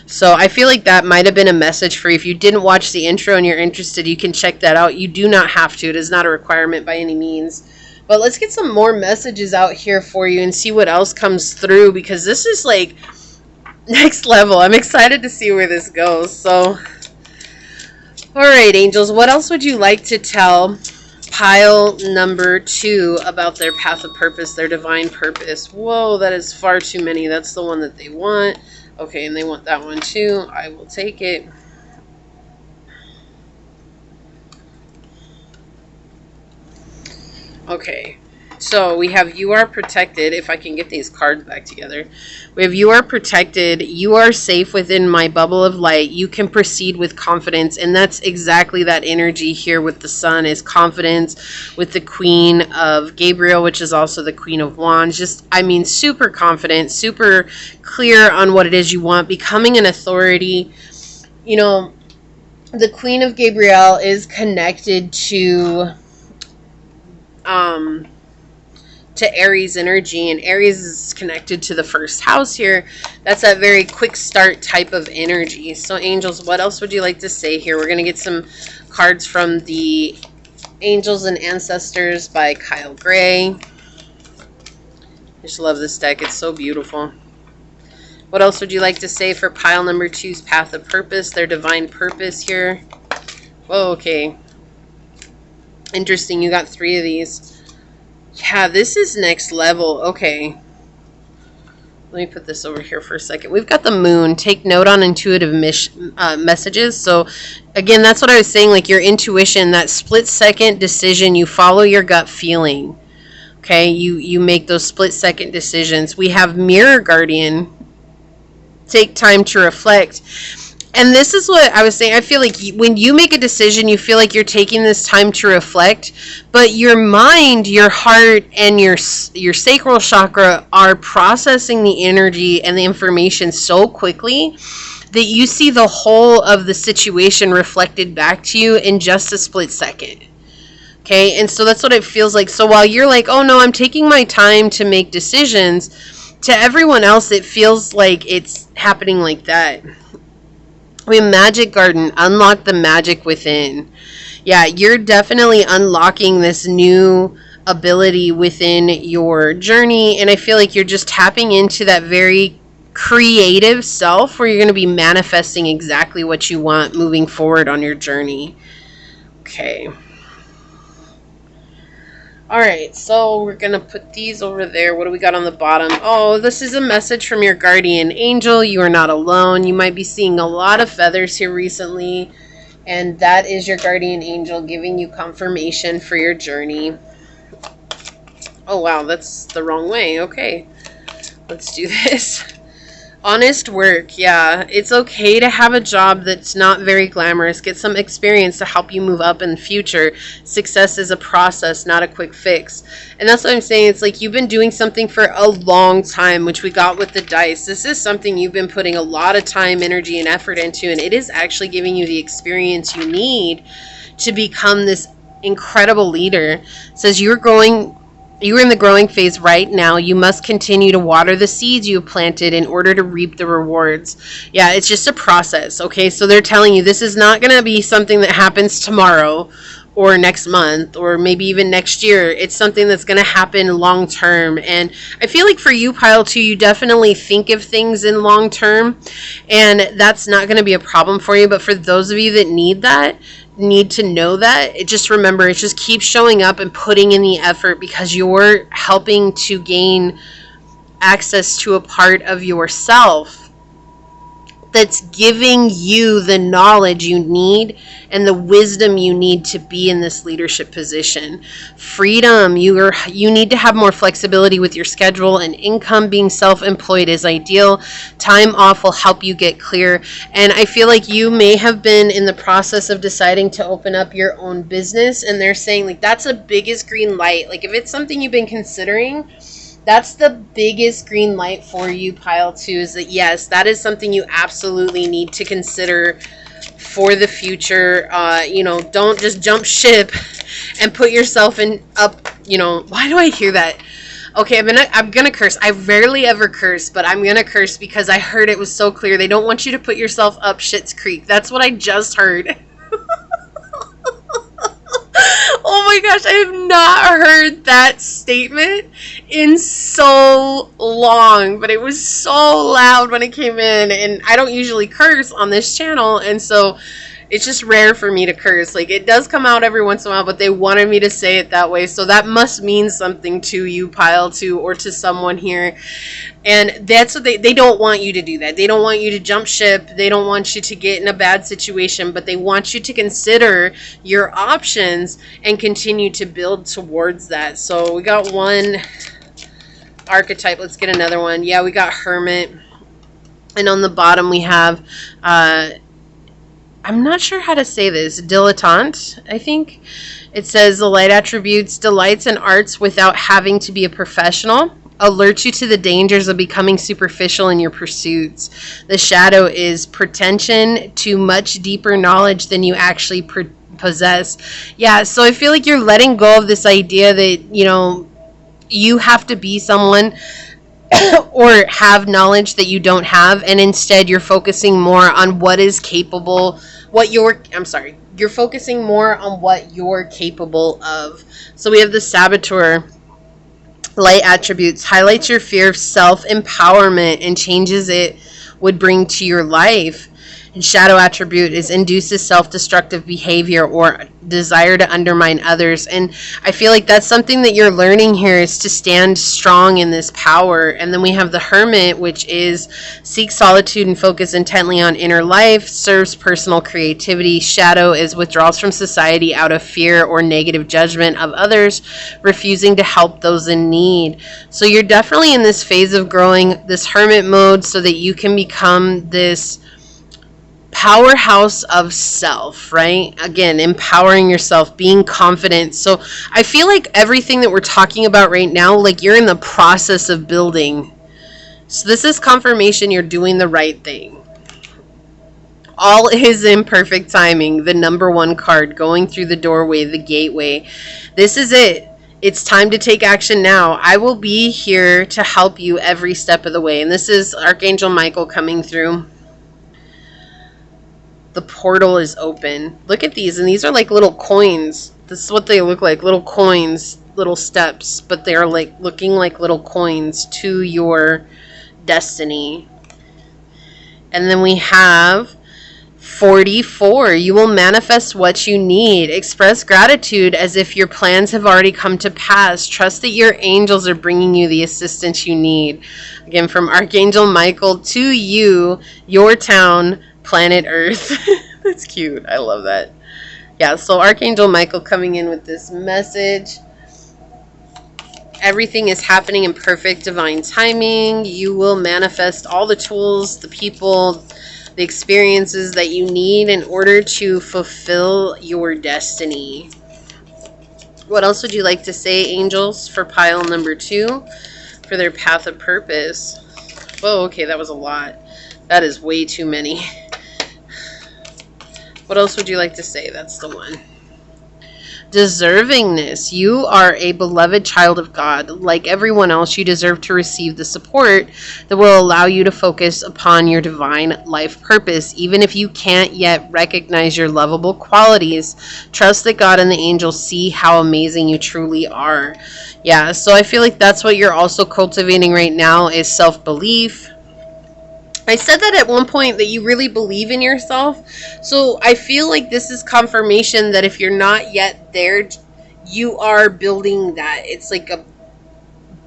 So I feel like that might have been a message for you. If you didn't watch the intro and you're interested, you can check that out. You do not have to. It is not a requirement by any means. But let's get some more messages out here for you and see what else comes through, because this is like next level. I'm excited to see where this goes. So, all right, angels, what else would you like to tell pile number 2 about their path of purpose, their divine purpose? Whoa, that is far too many. That's the one that they want. Okay, and they want that one too. I will take it. Okay, so we have you are protected. If I can get these cards back together. We have you are protected. You are safe within my bubble of light. You can proceed with confidence. And that's exactly that energy here with the sun, is confidence, with the Queen of Gabriel, which is also the Queen of Wands. Just, I mean, super confident, super clear on what it is you want, becoming an authority. You know, the Queen of Gabriel is connected to Aries energy, and Aries is connected to the first house here. That's a very quick start type of energy. So angels, what else would you like to say here? We're going to get some cards from the Angels and Ancestors by Kyle Gray. I just love this deck. It's so beautiful. What else would you like to say for pile number 2's path of purpose, their divine purpose here? Whoa, okay. Interesting. You got 3 of these. Yeah, this is next level. Okay. Let me put this over here for a second. We've got the moon. Take note on intuitive messages. So, again, that's what I was saying. Like your intuition, that split-second decision, you follow your gut feeling. Okay? You make those split-second decisions. We have Mirror Guardian. Take time to reflect. And this is what I was saying. I feel like when you make a decision, you feel like you're taking this time to reflect, but your mind, your heart, and your sacral chakra are processing the energy and the information so quickly that you see the whole of the situation reflected back to you in just a split second. Okay, and so that's what it feels like. So while you're like, oh no, I'm taking my time to make decisions, to everyone else, it feels like it's happening like that. We have Magic Garden, unlock the magic within. Yeah, you're definitely unlocking this new ability within your journey. And I feel like you're just tapping into that very creative self where you're going to be manifesting exactly what you want moving forward on your journey. Okay. All right, so we're going to put these over there. What do we got on the bottom? Oh, this is a message from your guardian angel. You are not alone. You might be seeing a lot of feathers here recently, and that is your guardian angel giving you confirmation for your journey. Oh, wow, that's the wrong way. Okay, let's do this. Honest work, yeah. It's okay to have a job that's not very glamorous. Get some experience to help you move up in the future. Success is a process, not a quick fix. And that's what I'm saying. It's like you've been doing something for a long time, which we got with the dice. This is something you've been putting a lot of time, energy, and effort into, and it is actually giving you the experience you need to become this incredible leader. It says you're going You're in the growing phase right now. You must continue to water the seeds you planted in order to reap the rewards. Yeah, it's just a process, okay? So they're telling you this is not going to be something that happens tomorrow or next month or maybe even next year. It's something that's going to happen long term. And I feel like for you, Pile 2, you definitely think of things in long term, and that's not going to be a problem for you. But for those of you that need to know that, it just remember, it just keeps showing up and putting in the effort, because you're helping to gain access to a part of yourself that's giving you the knowledge you need and the wisdom you need to be in this leadership position. Freedom, you need to have more flexibility with your schedule and income. Being self-employed is ideal. Time off will help you get clear. And I feel like you may have been in the process of deciding to open up your own business, and they're saying like that's a biggest green light. Like if it's something you've been considering, that's the biggest green light for you, Pile 2, is that yes, that is something you absolutely need to consider for the future. Don't just jump ship and put yourself in up, why do I hear that? Okay, I'm gonna curse. I rarely ever curse, but I'm gonna curse because I heard it was so clear. They don't want you to put yourself up Schitt's Creek. That's what I just heard. Oh my gosh, I have not heard that statement in so long, but it was so loud when it came in, and I don't usually curse on this channel, and so it's just rare for me to curse. Like, it does come out every once in a while, but they wanted me to say it that way, so that must mean something to you, Pile 2, or to someone here. And that's what they don't want you to do that. They don't want you to jump ship. They don't want you to get in a bad situation, but they want you to consider your options and continue to build towards that. So we got one archetype. Let's get another one. Yeah, we got Hermit. And on the bottom we have, I'm not sure how to say this, dilettante, I think. It says the light attributes delights in arts without having to be a professional. Alert you to the dangers of becoming superficial in your pursuits. The shadow is pretension to much deeper knowledge than you actually possess. Yeah, so I feel like you're letting go of this idea that, you have to be someone or have knowledge that you don't have, and instead you're focusing more on what is capable, you're focusing more on what you're capable of. So we have the Saboteur. Light attributes highlights your fear of self-empowerment and changes it would bring to your life. And shadow attribute is induces self-destructive behavior or desire to undermine others. And I feel like that's something that you're learning here, is to stand strong in this power. And then we have the Hermit, which is seek solitude and focus intently on inner life, serves personal creativity. Shadow is withdrawals from society out of fear or negative judgment of others, refusing to help those in need. So you're definitely in this phase of growing this Hermit mode so that you can become this powerhouse of self, right? Again, empowering yourself, being confident. So I feel like everything that we're talking about right now, like you're in the process of building. So this is confirmation you're doing the right thing. All is in perfect timing. The number 1 card, going through the doorway, the gateway. This is it. It's time to take action now. I will be here to help you every step of the way. And this is Archangel Michael coming through. The portal is open. Look at these, and these are like little coins. This is what they look like, little coins, little steps, but they are like looking like little coins to your destiny. And then we have 44. You will manifest what you need. Express gratitude as if your plans have already come to pass. Trust that your angels are bringing you the assistance you need. Again, from Archangel Michael to you, your town, planet Earth. That's cute. I love that. Yeah, so Archangel Michael coming in with this message. Everything is happening in perfect divine timing. You will manifest all the tools, the people, the experiences that you need in order to fulfill your destiny. What else would you like to say, angels, for pile number 2, for their path of purpose? Whoa, okay, that was a lot. That is way too many. What else would you like to say? That's the one. deservingness. You are a beloved child of God. Like everyone else, you deserve to receive the support that will allow you to focus upon your divine life purpose. Even if you can't yet recognize your lovable qualities, trust that God and the angels see how amazing you truly are. Yeah, so I feel like that's what you're also cultivating right now is self-belief. I said that at one point that you really believe in yourself. So I feel like this is confirmation that if you're not yet there, you are building that. It's like a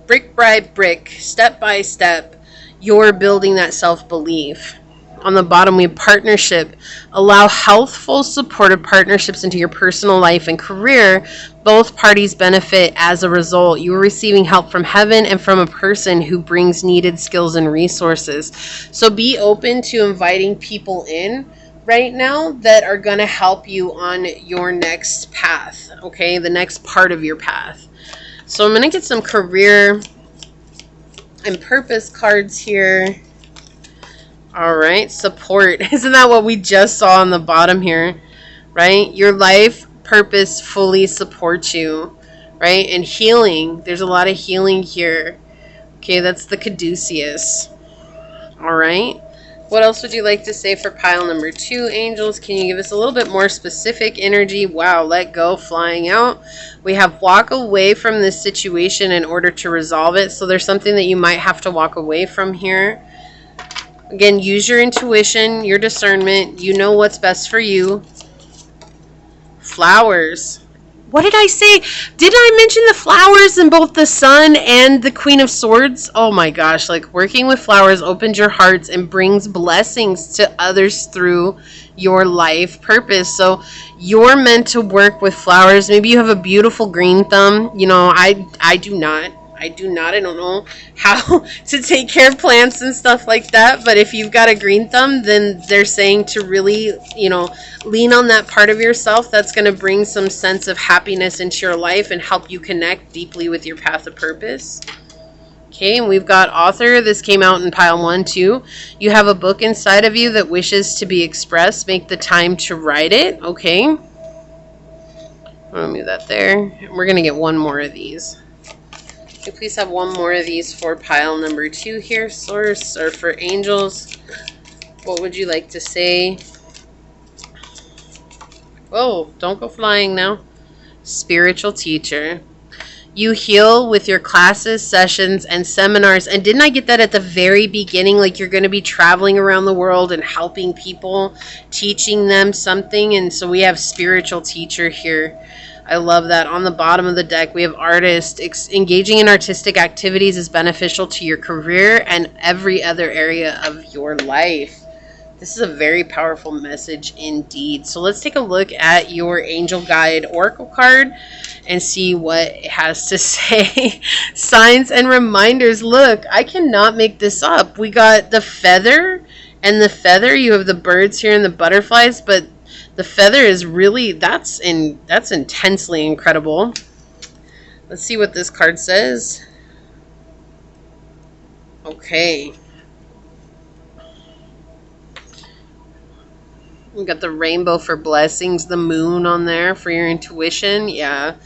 brick by brick, step by step, you're building that self-belief. On the bottom, we have partnership. Allow healthful, supportive partnerships into your personal life and career. Both parties benefit as a result. You are receiving help from heaven and from a person who brings needed skills and resources. So be open to inviting people in right now that are going to help you on your next path, okay? The next part of your path. So I'm going to get some career and purpose cards here. All right, support. Isn't that what we just saw on the bottom here, right? Your life purpose fully supports you, right? And healing. There's a lot of healing here. Okay, that's the caduceus. All right. What else would you like to say for pile number 2, angels? Can you give us a little bit more specific energy? Wow, let go, flying out. We have walk away from this situation in order to resolve it. So there's something that you might have to walk away from here. Again, use your intuition, your discernment. You know what's best for you. Flowers. What did I say? Did I mention the flowers in both the Sun and the Queen of Swords? Oh my gosh, like working with flowers opens your hearts and brings blessings to others through your life purpose. So you're meant to work with flowers. Maybe you have a beautiful green thumb. You know, I do not. I don't know how to take care of plants and stuff like that. But if you've got a green thumb, then they're saying to really, lean on that part of yourself that's going to bring some sense of happiness into your life and help you connect deeply with your path of purpose. Okay, and we've got author. This came out in pile 1, too. You have a book inside of you that wishes to be expressed. Make the time to write it. Okay. I'm going to move that there. We're going to get one more of these. Can you please have one more of these for pile number 2 here, source, or for angels? What would you like to say? Whoa, don't go flying now. Spiritual teacher. You heal with your classes, sessions, and seminars. And didn't I get that at the very beginning? Like you're going to be traveling around the world and helping people, teaching them something. And so we have spiritual teacher here. I love that. On the bottom of the deck, we have artist. Engaging in artistic activities is beneficial to your career and every other area of your life. This is a very powerful message indeed. So let's take a look at your Angel Guide Oracle card and see what it has to say. Signs and reminders. Look, I cannot make this up. We got the feather, and the feather, you have the birds here and the butterflies, but the feather is really, that's intensely incredible. Let's see what this card says. Okay. We got the rainbow for blessings, the moon on there for your intuition. Yeah.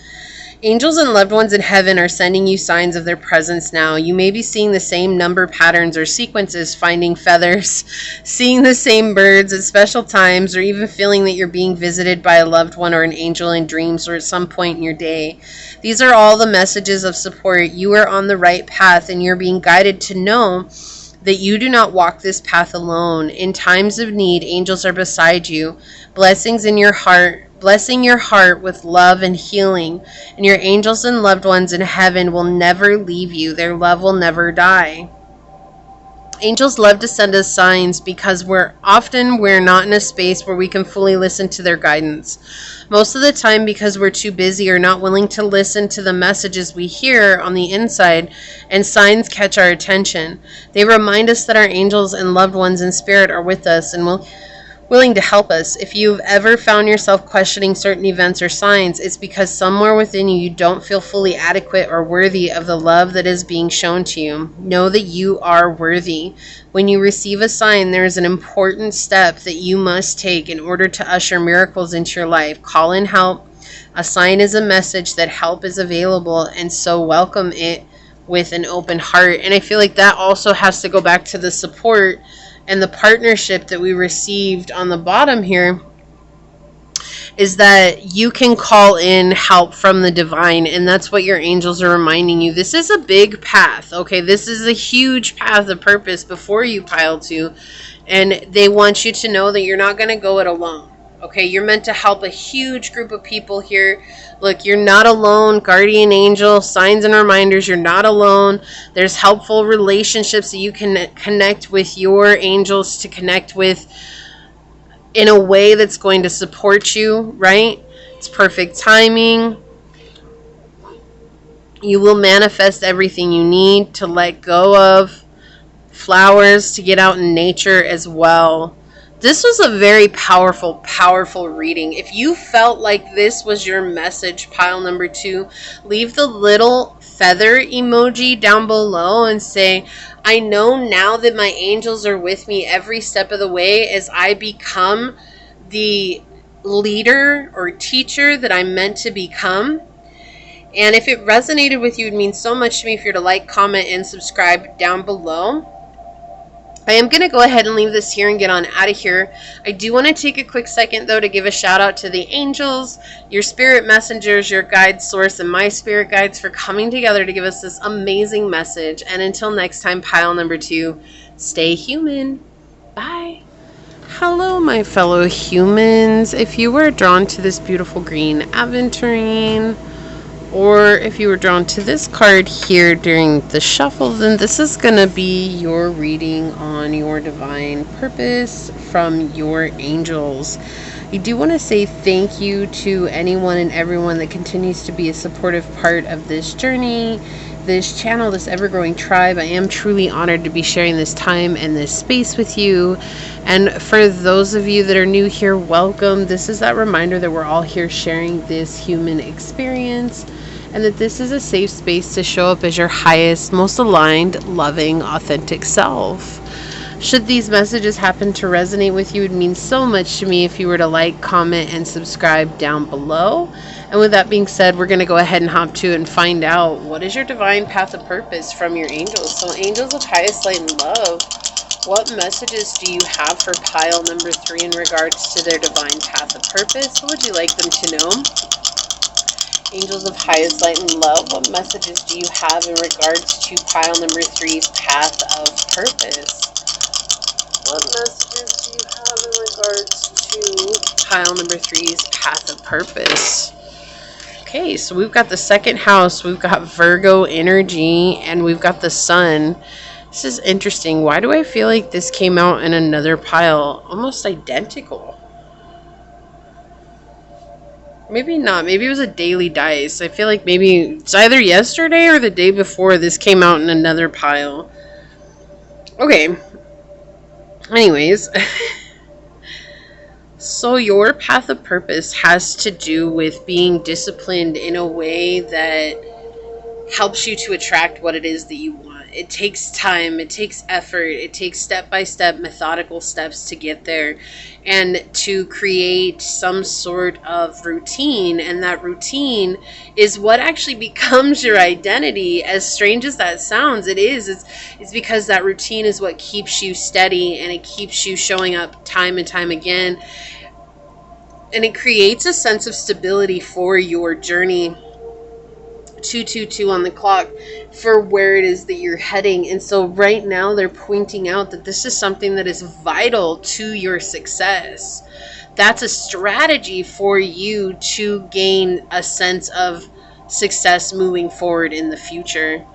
Angels and loved ones in heaven are sending you signs of their presence now. You may be seeing the same number patterns or sequences, finding feathers, seeing the same birds at special times, or even feeling that you're being visited by a loved one or an angel in dreams or at some point in your day. These are all the messages of support. You are on the right path, and you're being guided to know that you do not walk this path alone. In times of need, angels are beside you, blessings in your heart, blessing your heart with love and healing. And your angels and loved ones in heaven will never leave you. Their love will never die. Angels love to send us signs because we're not in a space where we can fully listen to their guidance. Most of the time because we're too busy or not willing to listen to the messages we hear on the inside, and signs catch our attention. They remind us that our angels and loved ones in spirit are with us and willing to help us. If you've ever found yourself questioning certain events or signs, it's because somewhere within you don't feel fully adequate or worthy of the love that is being shown to you. Know that you are worthy. When you receive a sign, there is an important step that you must take in order to usher miracles into your life. Call in help. A sign is a message that help is available, and so welcome it with an open heart. And I feel like that also has to go back to the support and the partnership that we received on the bottom here, is that you can call in help from the divine, and that's what your angels are reminding you. This is a big path, okay? This is a huge path of purpose before you, pile 2, and they want you to know that you're not going to go it alone, okay? You're meant to help a huge group of people here. Look, you're not alone. Guardian angel, signs and reminders, you're not alone. There's helpful relationships that you can connect with your angels to connect with in a way that's going to support you, right? It's perfect timing. You will manifest everything you need to let go of. Flowers to get out in nature as well. This was a very powerful, powerful reading. If you felt like this was your message, pile number 2, leave the little feather emoji down below and say, I know now that my angels are with me every step of the way as I become the leader or teacher that I'm meant to become. And if it resonated with you, it means so much to me if you're to like, comment, and subscribe down below. I am going to go ahead and leave this here and get on out of here. I do want to take a quick second, though, to give a shout out to the angels, your spirit messengers, your guide source, and my spirit guides for coming together to give us this amazing message. And until next time, pile number 2, stay human. Bye. Hello, my fellow humans. If you were drawn to this beautiful green aventurine, or if you were drawn to this card here during the shuffle, then this is going to be your reading on your divine purpose from your angels. I do want to say thank you to anyone and everyone that continues to be a supportive part of this journey, this channel, this ever-growing tribe. I am truly honored to be sharing this time and this space with you. And for those of you that are new here, welcome. This is that reminder that we're all here sharing this human experience, and that this is a safe space to show up as your highest, most aligned, loving, authentic self. Should these messages happen to resonate with you, it would mean so much to me if you were to like, comment, and subscribe down below. And with that being said, we're going to go ahead and hop to and find out what is your divine path of purpose from your angels. So angels of highest light and love, what messages do you have for pile number 3 in regards to their divine path of purpose? What would you like them to know? Angels of highest light and love, what messages do you have in regards to pile number 3's path of purpose? What messages do you have in regards to pile number 3's path of purpose? Okay, so we've got the second house, we've got Virgo energy, and we've got the sun. This is interesting. Why do I feel like this came out in another pile? Almost identical. Maybe not. Maybe it was a daily dice. I feel like maybe it's either yesterday or the day before this came out in another pile. Okay. Anyways. So your path of purpose has to do with being disciplined in a way that helps you to attract what it is that you want. It takes time, it takes effort, it takes step-by-step methodical steps to get there and to create some sort of routine. And that routine is what actually becomes your identity. As strange as that sounds, it is. It's because that routine is what keeps you steady, and it keeps you showing up time and time again. And it creates a sense of stability for your journey. 222 on the clock for where it is that you're heading. And so right now they're pointing out that this is something that is vital to your success. That's a strategy for you to gain a sense of success moving forward in the future.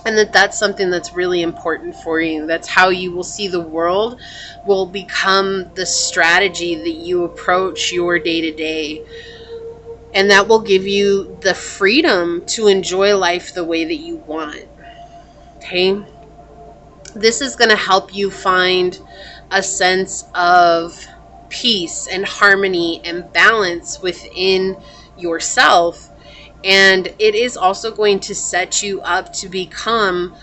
And that's something that's really important for you. That's how you will see the world will become the strategy that you approach your day-to-day. And that will give you the freedom to enjoy life the way that you want. Okay? This is going to help you find a sense of peace and harmony and balance within yourself. And it is also going to set you up to become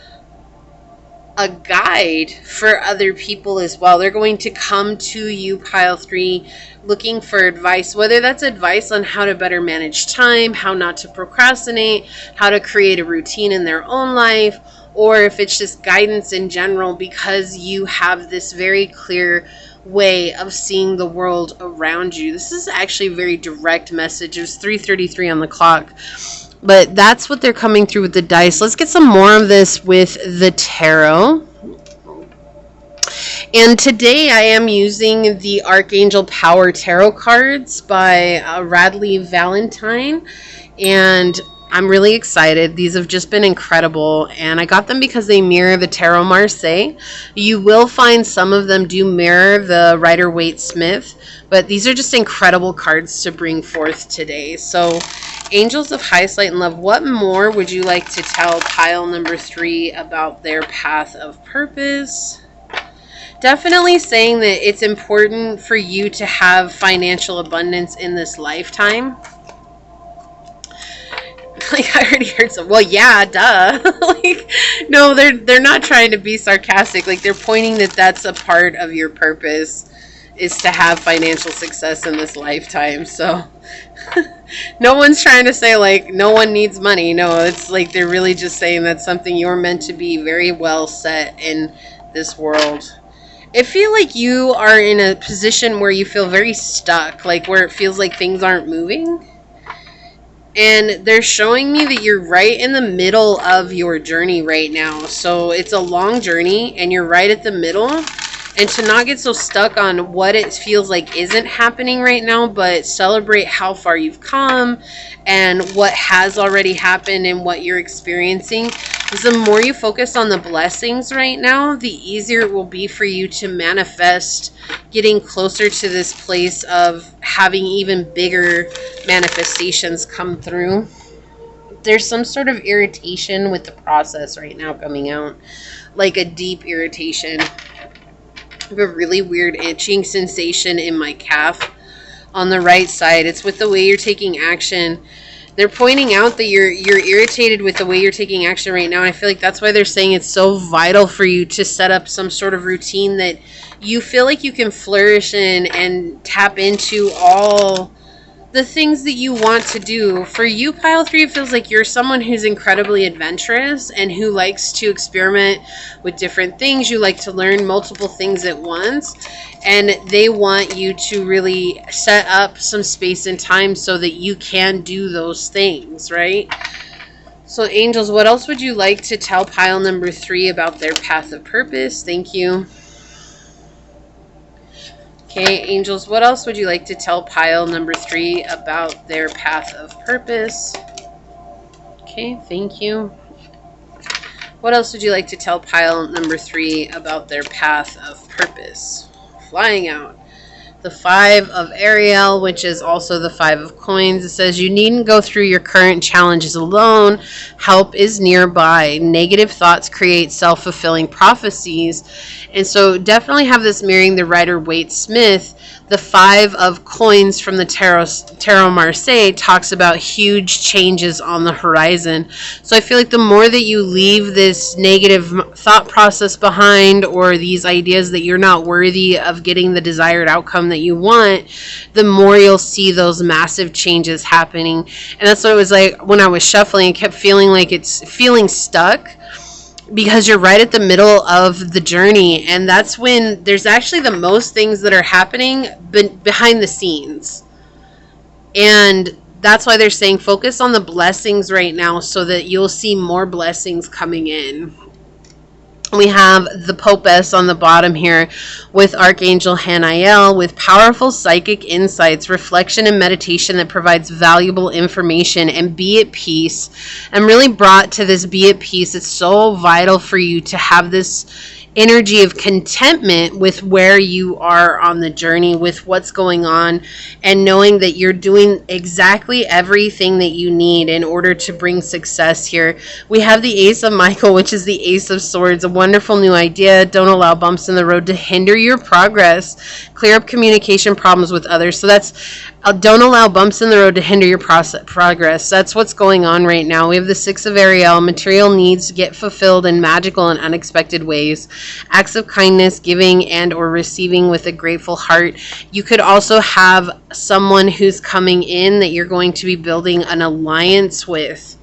a guide for other people as well. They're going to come to you, pile 3, looking for advice, whether that's advice on how to better manage time, how not to procrastinate, how to create a routine in their own life, or if it's just guidance in general, because you have this very clear way of seeing the world around you. This is actually a very direct message. It was 3:33 on the clock. But that's what they're coming through with the dice. Let's get some more of this with the tarot. And today I am using the Archangel Power Tarot cards by Radley Valentine. And I'm really excited. These have just been incredible. And I got them because they mirror the Tarot Marseille. You will find some of them do mirror the Rider-Waite-Smith. But these are just incredible cards to bring forth today. So, Angels of Highest Light and Love, what more would you like to tell pile number 3 about their path of purpose? Definitely saying that it's important for you to have financial abundance in this lifetime. Like, I already heard some, well, yeah, duh. Like, no, they're not trying to be sarcastic. Like, they're pointing that that's a part of your purpose, is to have financial success in this lifetime. So no one's trying to say like no one needs money. No, it's like they're really just saying that's something you're meant to be very well set in this world. I feel like you are in a position where you feel very stuck, like where it feels like things aren't moving. And they're showing me that you're right in the middle of your journey right now. So it's a long journey and you're right at the middle. And to not get so stuck on what it feels like isn't happening right now, but celebrate how far you've come and what has already happened and what you're experiencing. Because the more you focus on the blessings right now, the easier it will be for you to manifest getting closer to this place of having even bigger manifestations come through. There's some sort of irritation with the process right now coming out, like a deep irritation. I have a really weird itching sensation in my calf on the right side. It's with the way you're taking action. They're pointing out that you're irritated with the way you're taking action right now. And I feel like that's why they're saying it's so vital for you to set up some sort of routine that you feel like you can flourish in and tap into all the things that you want to do. For you, pile 3, it feels like you're someone who's incredibly adventurous and who likes to experiment with different things. You like to learn multiple things at once, and they want you to really set up some space and time so that you can do those things, right? So angels, what else would you like to tell pile number 3 about their path of purpose? Thank you. Okay, angels, what else would you like to tell pile number 3 about their path of purpose? Okay, thank you. What else would you like to tell pile number 3 about their path of purpose? Flying out. The 5 of Ariel, which is also the 5 of coins. It says you needn't go through your current challenges alone. Help is nearby. Negative thoughts create self-fulfilling prophecies. And so definitely have this mirroring the Rider-Waite-Smith. The 5 of coins from the Tarot Marseille talks about huge changes on the horizon. So I feel like the more that you leave this negative thought process behind, or these ideas that you're not worthy of getting the desired outcome that you want, the more you'll see those massive changes happening. And that's what it was like when I was shuffling. I kept feeling like it's feeling stuck, because you're right at the middle of the journey, and that's when there's actually the most things that are happening behind the scenes. And that's why they're saying focus on the blessings right now so that you'll see more blessings coming in. We have the Popess on the bottom here with Archangel Hanael with powerful psychic insights, reflection, and meditation that provides valuable information, and be at peace. I'm really brought to this be at peace. It's so vital for you to have this energy of contentment with where you are on the journey, with what's going on, and knowing that you're doing exactly everything that you need in order to bring success here. We have the Ace of Michael, which is the Ace of Swords, a wonderful new idea. Don't allow bumps in the road to hinder your progress. Clear up communication problems with others. So that's Don't allow bumps in the road to hinder your progress. That's what's going on right now. We have the Six of Ariel. Material needs get fulfilled in magical and unexpected ways. Acts of kindness, giving and or receiving with a grateful heart. You could also have someone who's coming in that you're going to be building an alliance with.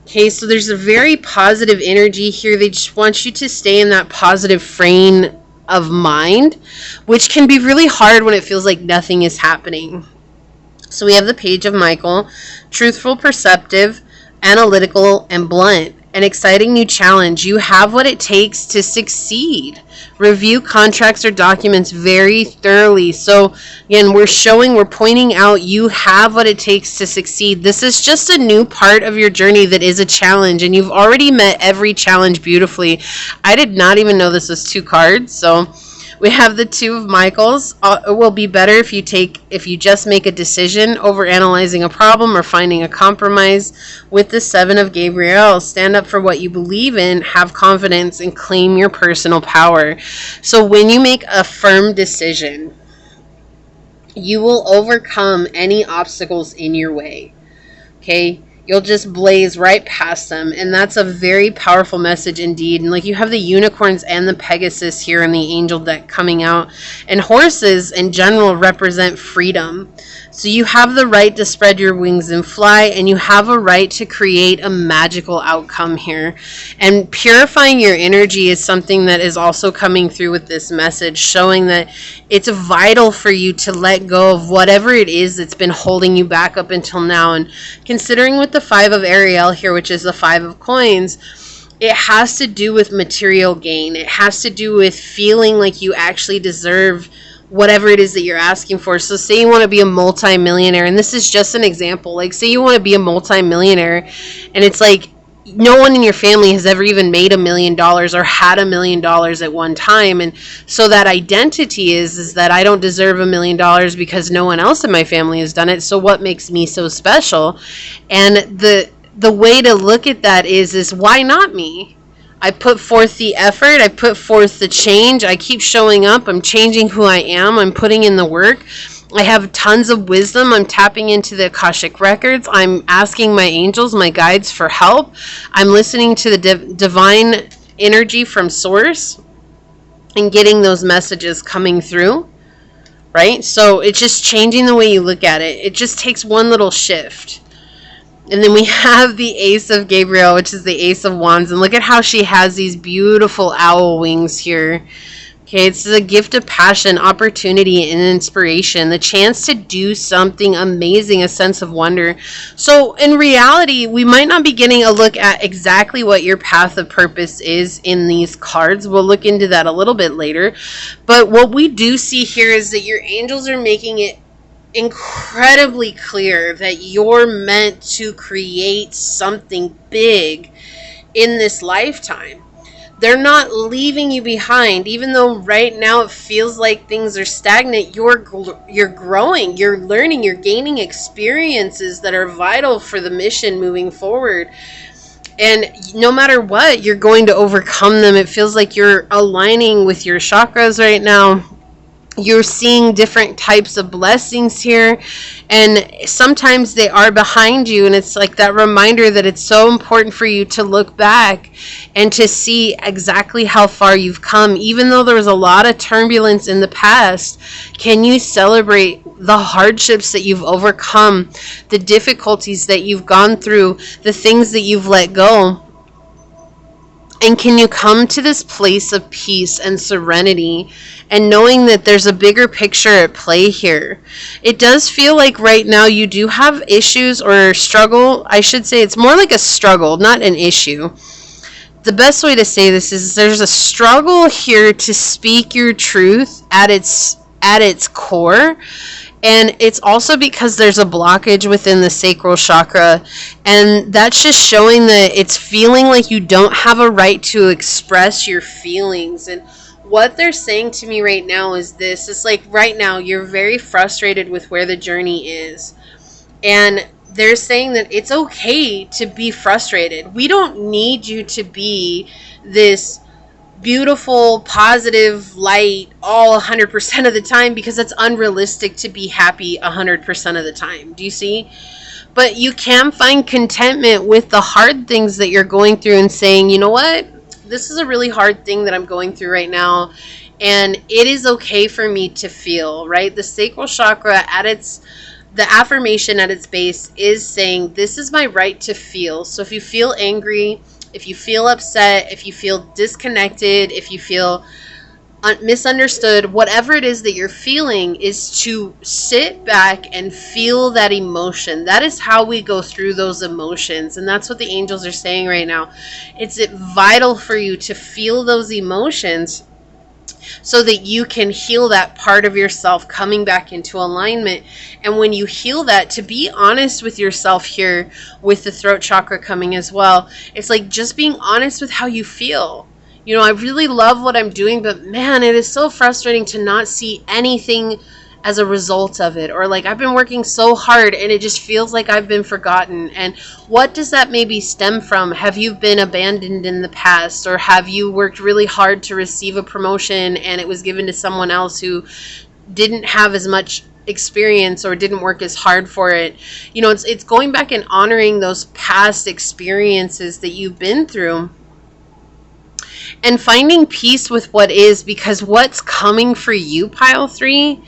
Okay, so there's a very positive energy here. They just want you to stay in that positive frame of mind, which can be really hard when it feels like nothing is happening. So we have the Page of Michael, truthful, perceptive, analytical, and blunt. An exciting new challenge. You have what it takes to succeed. Review contracts or documents very thoroughly. So again, we're pointing out you have what it takes to succeed. This is just a new part of your journey that is a challenge, and you've already met every challenge beautifully. I did not even know this was 2 cards. So we have the Two of Michaels. It will be better if you just make a decision over analyzing a problem or finding a compromise. With the Seven of Gabriel, stand up for what you believe in, have confidence, and claim your personal power. So when you make a firm decision, you will overcome any obstacles in your way. Okay? You'll just blaze right past them. And that's a very powerful message indeed. And like, you have the unicorns and the Pegasus here in the angel deck coming out. And horses in general represent freedom. So you have the right to spread your wings and fly, and you have a right to create a magical outcome here. And purifying your energy is something that is also coming through with this message, showing that it's vital for you to let go of whatever it is that's been holding you back up until now. And considering with the Five of Ariel here, which is the 5 of coins, it has to do with material gain. It has to do with feeling like you actually deserve whatever it is that you're asking for. So say you want to be a multi-millionaire, and this is just an example. Like, say you want to be a multi-millionaire, and it's like no one in your family has ever even made $1 million or had $1 million at one time. And so that identity is that I don't deserve $1 million because no one else in my family has done it. So what makes me so special? And the way to look at that is why not me? I put forth the effort. I put forth the change. I keep showing up. I'm changing who I am. I'm putting in the work. I have tons of wisdom. I'm tapping into the Akashic records. I'm asking my angels, my guides for help. I'm listening to the divine energy from source and getting those messages coming through, right? So it's just changing the way you look at it. It just takes one little shift. And then we have the Ace of Gabriel, which is the Ace of Wands. And look at how she has these beautiful owl wings here. Okay, it's a gift of passion, opportunity, and inspiration. The chance to do something amazing, a sense of wonder. So in reality, we might not be getting a look at exactly what your path of purpose is in these cards. We'll look into that a little bit later. But what we do see here is that your angels are making it incredibly clear that you're meant to create something big in this lifetime. They're not leaving you behind, even though right now it feels like things are stagnant. You're growing, you're learning, you're gaining experiences that are vital for the mission moving forward. And no matter what, you're going to overcome them. It feels like you're aligning with your chakras right now. You're seeing different types of blessings here, and sometimes they are behind you, and it's like that reminder that it's so important for you to look back and to see exactly how far you've come. Even though there was a lot of turbulence in the past, can you celebrate the hardships that you've overcome, the difficulties that you've gone through, the things that you've let go? And can you come to this place of peace and serenity and knowing that there's a bigger picture at play here? It does feel like right now you do have issues or struggle. I should say it's more like a struggle, not an issue. The best way to say this is there's a struggle here to speak your truth at its core. And it's also because there's a blockage within the sacral chakra. And that's just showing that it's feeling like you don't have a right to express your feelings. And what they're saying to me right now is this. It's like right now you're very frustrated with where the journey is. And they're saying that it's okay to be frustrated. We don't need you to be this beautiful, positive light all 100% of the time, because it's unrealistic to be happy 100% of the time. Do you see? But you can find contentment with the hard things that you're going through and saying, you know what? This is a really hard thing that I'm going through right now. And it is okay for me to feel, right? The sacral chakra the affirmation at its base is saying, this is my right to feel. So if you feel angry, if you feel upset, if you feel disconnected, if you feel misunderstood, whatever it is that you're feeling, is to sit back and feel that emotion. That is how we go through those emotions. And that's what the angels are saying right now. It's vital for you to feel those emotions so that you can heal that part of yourself coming back into alignment. And when you heal that, to be honest with yourself here, with the throat chakra coming as well, it's like just being honest with how you feel. You know, I really love what I'm doing, but man, it is so frustrating to not see anything as a result of it. Or like, I've been working so hard and it just feels like I've been forgotten. And what does that maybe stem from? Have you been abandoned in the past? Or have you worked really hard to receive a promotion and it was given to someone else who didn't have as much experience or didn't work as hard for it? You know, it's going back and honoring those past experiences that you've been through and finding peace with what is, because what's coming for you, pile 3,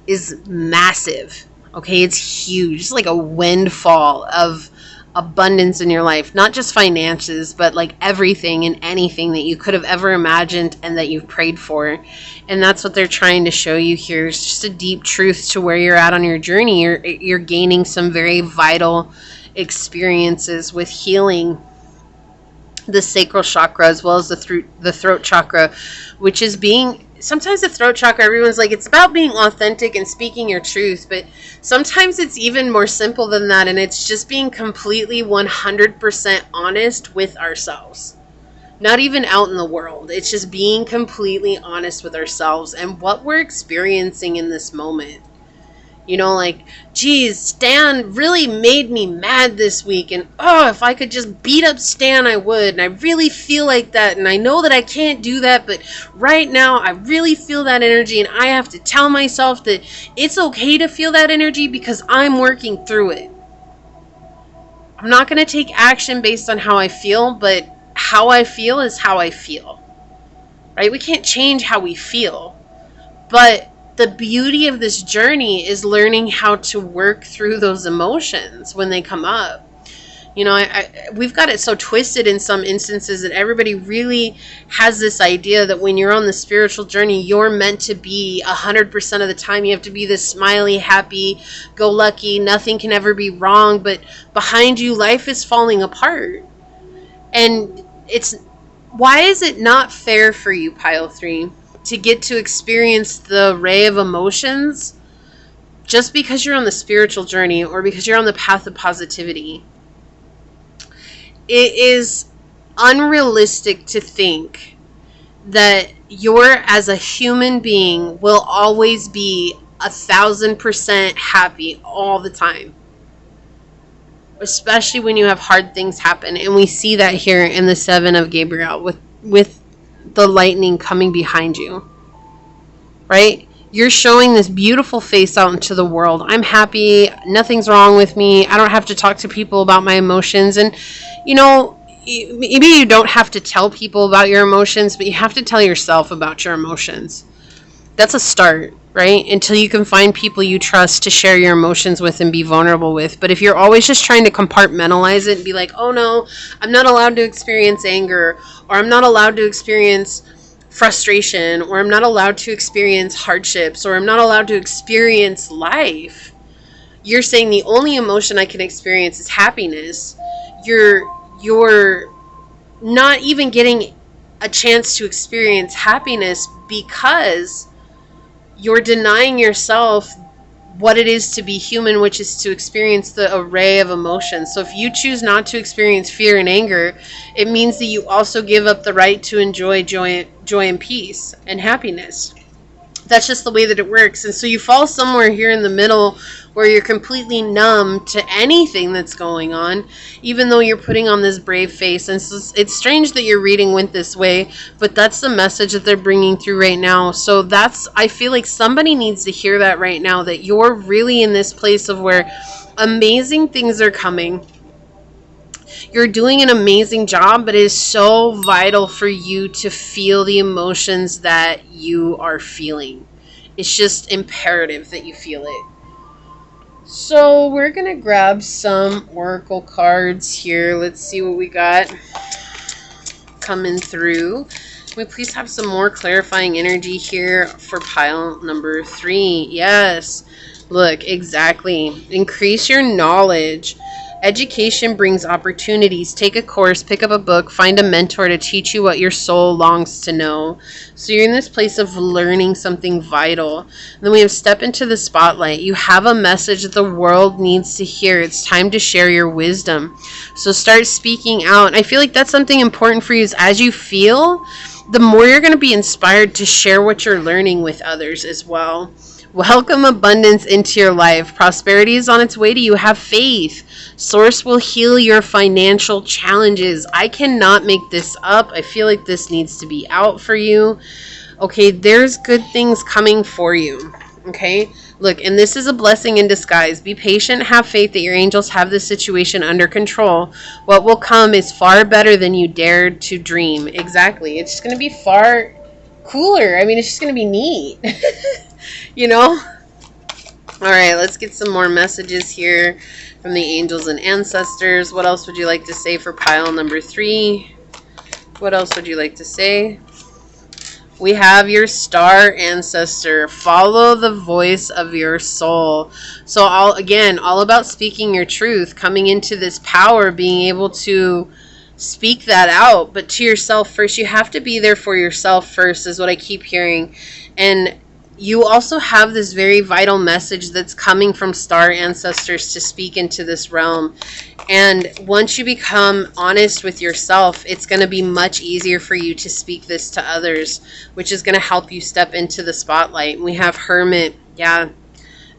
is massive. Okay, it's huge. It's like a windfall of abundance in your life, not just finances, but like everything and anything that you could have ever imagined and that you've prayed for. And that's what they're trying to show you here. It's just a deep truth to where you're at on your journey. You're gaining some very vital experiences with healing the sacral chakra as well as the throat chakra, which is being, sometimes the throat chakra, everyone's like, it's about being authentic and speaking your truth, but sometimes it's even more simple than that, and it's just being completely 100% honest with ourselves. Not even out in the world. It's just being completely honest with ourselves and what we're experiencing in this moment. You know, like, geez, Stan really made me mad this week, and oh, if I could just beat up Stan, I would, and I really feel like that, and I know that I can't do that, but right now, I really feel that energy, and I have to tell myself that it's okay to feel that energy because I'm working through it. I'm not going to take action based on how I feel, but how I feel is how I feel, right? We can't change how we feel, but the beauty of this journey is learning how to work through those emotions when they come up. You know, we've got it so twisted in some instances that everybody really has this idea that when you're on the spiritual journey, you're meant to be 100% of the time. You have to be this smiley, happy, go lucky, nothing can ever be wrong. But behind you, life is falling apart. And why is it not fair for you, pile 3, to get to experience the array of emotions just because you're on the spiritual journey or because you're on the path of positivity? It is unrealistic to think that you're, as a human being, will always be 1,000% happy all the time. Especially when you have hard things happen. And we see that here in the 7 of Gabriel with the lightning coming behind you, right? You're showing this beautiful face out into the world. I'm happy. Nothing's wrong with me. I don't have to talk to people about my emotions. And, you know, maybe you don't have to tell people about your emotions, but you have to tell yourself about your emotions. That's a start, right? Until you can find people you trust to share your emotions with and be vulnerable with. But if you're always just trying to compartmentalize it and be like, oh no, I'm not allowed to experience anger, or I'm not allowed to experience frustration, or I'm not allowed to experience hardships, or I'm not allowed to experience life. You're saying the only emotion I can experience is happiness. You're not even getting a chance to experience happiness because you're denying yourself what it is to be human, which is to experience the array of emotions. So if you choose not to experience fear and anger, it means that you also give up the right to enjoy joy and peace and happiness. That's just the way that it works. And so you fall somewhere here in the middle where you're completely numb to anything that's going on, even though you're putting on this brave face. And it's strange that your reading went this way, but that's the message that they're bringing through right now. So I feel like somebody needs to hear that right now, that you're really in this place of where amazing things are coming. You're doing an amazing job, but it is so vital for you to feel the emotions that you are feeling. It's just imperative that you feel it. So we're going to grab some oracle cards here. Let's see what we got coming through. Can we please have some more clarifying energy here for pile number 3? Yes. Look, exactly. Increase your knowledge. Education brings opportunities. Take a course, pick up a book, find a mentor to teach you what your soul longs to know. So you're in this place of learning something vital. And then we have step into the spotlight. You have a message that the world needs to hear. It's time to share your wisdom. So start speaking out. I feel like that's something important for you, is as you feel, the more you're going to be inspired to share what you're learning with others as well. Welcome abundance into your life. Prosperity is on its way to you. Have faith. Source will heal your financial challenges. I cannot make this up. I feel like this needs to be out for you. Okay, there's good things coming for you. Okay, look, and this is a blessing in disguise. Be patient. Have faith that your angels have this situation under control. What will come is far better than you dared to dream. Exactly. It's just going to be far cooler. I mean, it's just going to be neat. You know? All right, let's get some more messages here from the angels and ancestors. What else would you like to say for pile number 3? What else would you like to say? We have your star ancestor. Follow the voice of your soul. So all about speaking your truth, coming into this power, being able to speak that out, but to yourself first. You have to be there for yourself first, is what I keep hearing. And you also have this very vital message that's coming from star ancestors to speak into this realm. And once you become honest with yourself, it's going to be much easier for you to speak this to others, which is going to help you step into the spotlight. We have Hermit. Yeah,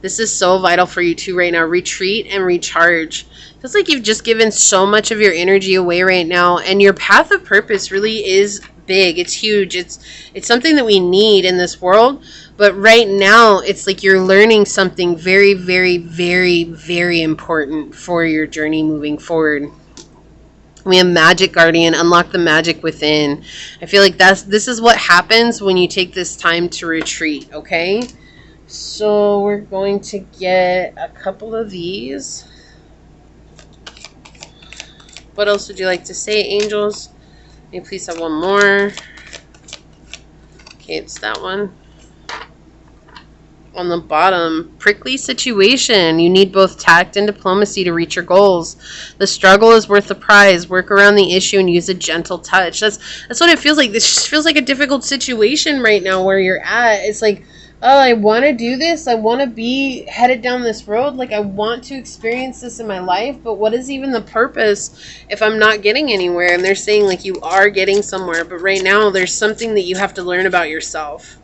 this is so vital for you too right now. Retreat and recharge. Feels like you've just given so much of your energy away right now, and your path of purpose really is big. It's huge. It's something that we need in this world. But right now, it's like you're learning something very, very, very, very important for your journey moving forward. We have Magic Guardian. Unlock the magic within. I feel like this is what happens when you take this time to retreat, okay? So we're going to get a couple of these. What else would you like to say, angels? May you please have one more. Okay, it's that one. On the bottom, prickly situation. You need both tact and diplomacy to reach your goals. The struggle is worth the prize. Work around the issue and use a gentle touch. That's what it feels like. This just feels like a difficult situation right now where you're at. It's like, oh, I want to do this. I want to be headed down this road. Like, I want to experience this in my life, but what is even the purpose if I'm not getting anywhere? And they're saying, like, you are getting somewhere, but right now there's something that you have to learn about yourself.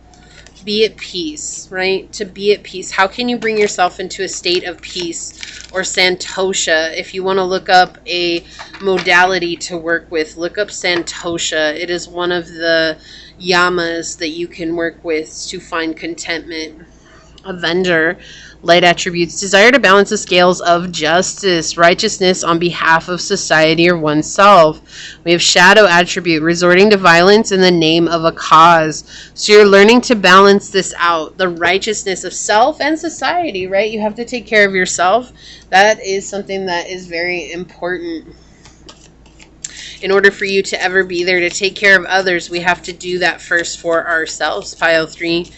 Be at peace, right? To be at peace. How can you bring yourself into a state of peace or santosha? If you want to look up a modality to work with, look up santosha. It is one of the yamas that you can work with to find contentment. Avenger, light attributes, desire to balance the scales of justice, righteousness on behalf of society or oneself. We have shadow attribute, resorting to violence in the name of a cause. So you're learning to balance this out, the righteousness of self and society, right? You have to take care of yourself. That is something that is very important. In order for you to ever be there to take care of others, we have to do that first for ourselves. Pile 3.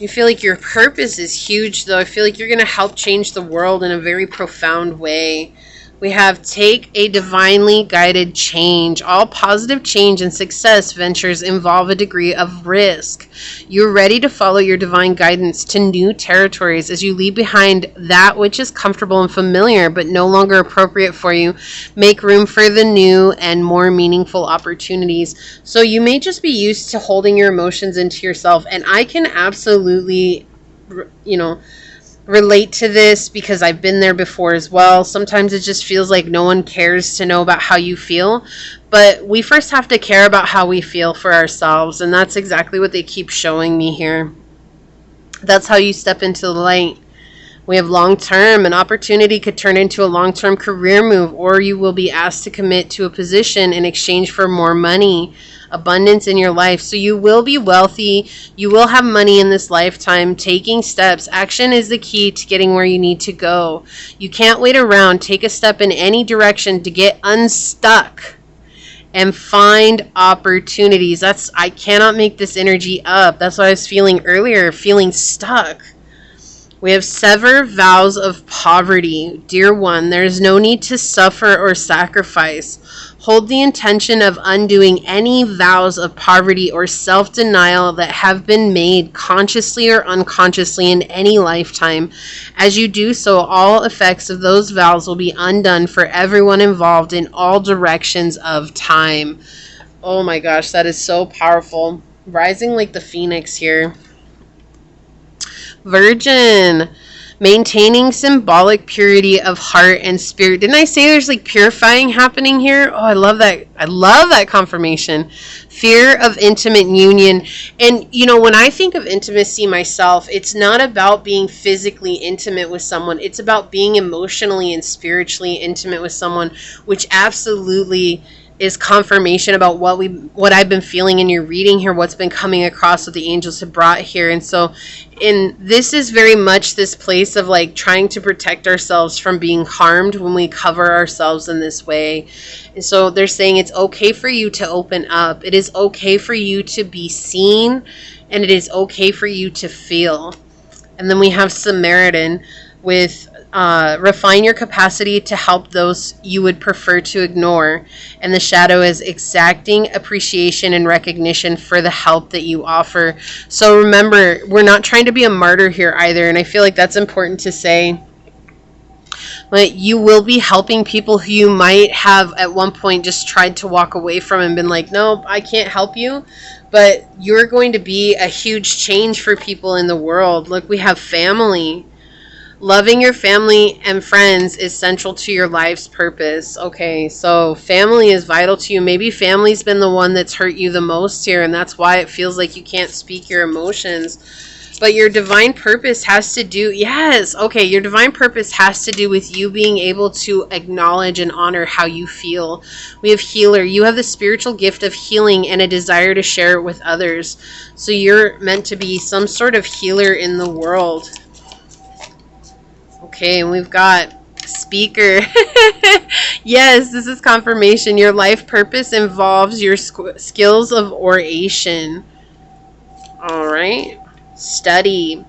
You feel like your purpose is huge, though. I feel like you're going to help change the world in a very profound way. We have take a divinely guided change. All positive change and success ventures involve a degree of risk. You're ready to follow your divine guidance to new territories as you leave behind that which is comfortable and familiar but no longer appropriate for you. Make room for the new and more meaningful opportunities. So you may just be used to holding your emotions into yourself, and I can absolutely, relate to this because I've been there before as well. Sometimes it just feels like no one cares to know about how you feel. But we first have to care about how we feel for ourselves. And that's exactly what they keep showing me here. That's how you step into the light. We have long-term. An opportunity could turn into a long-term career move, or you will be asked to commit to a position in exchange for more money, abundance in your life. So you will be wealthy. You will have money in this lifetime. Taking steps. Action is the key to getting where you need to go. You can't wait around. Take a step in any direction to get unstuck and find opportunities. I cannot make this energy up. That's what I was feeling earlier, feeling stuck. We have sever vows of poverty. Dear one, there is no need to suffer or sacrifice. Hold the intention of undoing any vows of poverty or self-denial that have been made consciously or unconsciously in any lifetime. As you do so, all effects of those vows will be undone for everyone involved in all directions of time. Oh my gosh, that is so powerful. Rising like the phoenix here. Virgin, maintaining symbolic purity of heart and spirit. Didn't I say there's like purifying happening here? Oh, I love that. I love that confirmation. Fear of intimate union. And, you know, when I think of intimacy myself, it's not about being physically intimate with someone. It's about being emotionally and spiritually intimate with someone, which absolutely is confirmation about what I've been feeling in your reading here, what's been coming across, what the angels have brought here. And so this is very much this place of like trying to protect ourselves from being harmed when we cover ourselves in this way. And so they're saying it's okay for you to open up. It is okay for you to be seen, and it is okay for you to feel. And then we have Samaritan with refine your capacity to help those you would prefer to ignore. And the shadow is exacting appreciation and recognition for the help that you offer. So remember, we're not trying to be a martyr here either. And I feel like that's important to say. But you will be helping people who you might have at one point just tried to walk away from and been like, no, I can't help you. But you're going to be a huge change for people in the world. Look, we have family. Loving your family and friends is central to your life's purpose. Okay, so family is vital to you. Maybe family's been the one that's hurt you the most here, and that's why it feels like you can't speak your emotions. But your divine purpose has to do, your divine purpose has to do with you being able to acknowledge and honor how you feel. We have healer. You have the spiritual gift of healing and a desire to share it with others. So you're meant to be some sort of healer in the world. Okay, and we've got speaker. Yes, this is confirmation. Your life purpose involves your skills of oration. All right. Study.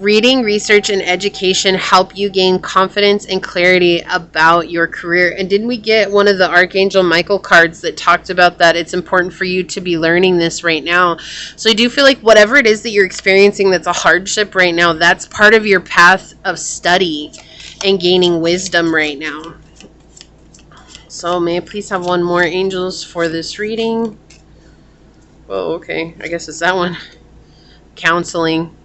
Reading, research, and education help you gain confidence and clarity about your career. And didn't we get one of the Archangel Michael cards that talked about that? It's important for you to be learning this right now. So I do feel like whatever it is that you're experiencing that's a hardship right now, that's part of your path of study and gaining wisdom right now. So may I please have one more, angels, for this reading? Oh, okay. I guess it's that one. Counseling.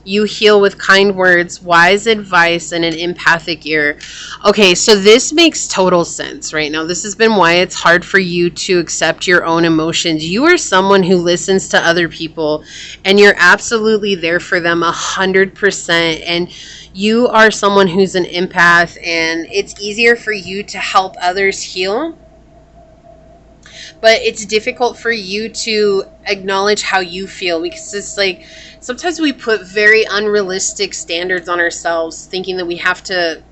You heal with kind words, wise advice, and an empathic ear. Okay, so this makes total sense right now. This has been why it's hard for you to accept your own emotions. You are someone who listens to other people, and you're absolutely there for them 100%. And you are someone who's an empath, and it's easier for you to help others heal. But it's difficult for you to acknowledge how you feel, because it's like sometimes we put very unrealistic standards on ourselves, thinking that we have to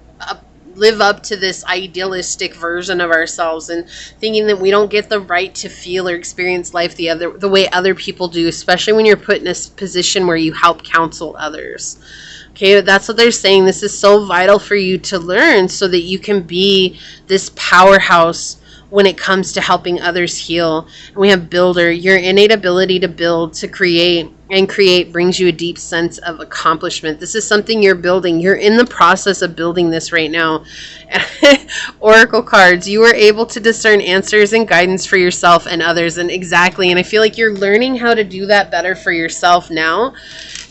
live up to this idealistic version of ourselves, and thinking that we don't get the right to feel or experience life the way other people do, especially when you're put in a position where you help counsel others. Okay, that's what they're saying. This is so vital for you to learn so that you can be this powerhouse when it comes to helping others heal. And we have builder. Your innate ability to build, to create, and create brings you a deep sense of accomplishment. This is something you're building. You're in the process of building this right now. Oracle cards. You are able to discern answers and guidance for yourself and others. And exactly. And I feel like you're learning how to do that better for yourself now.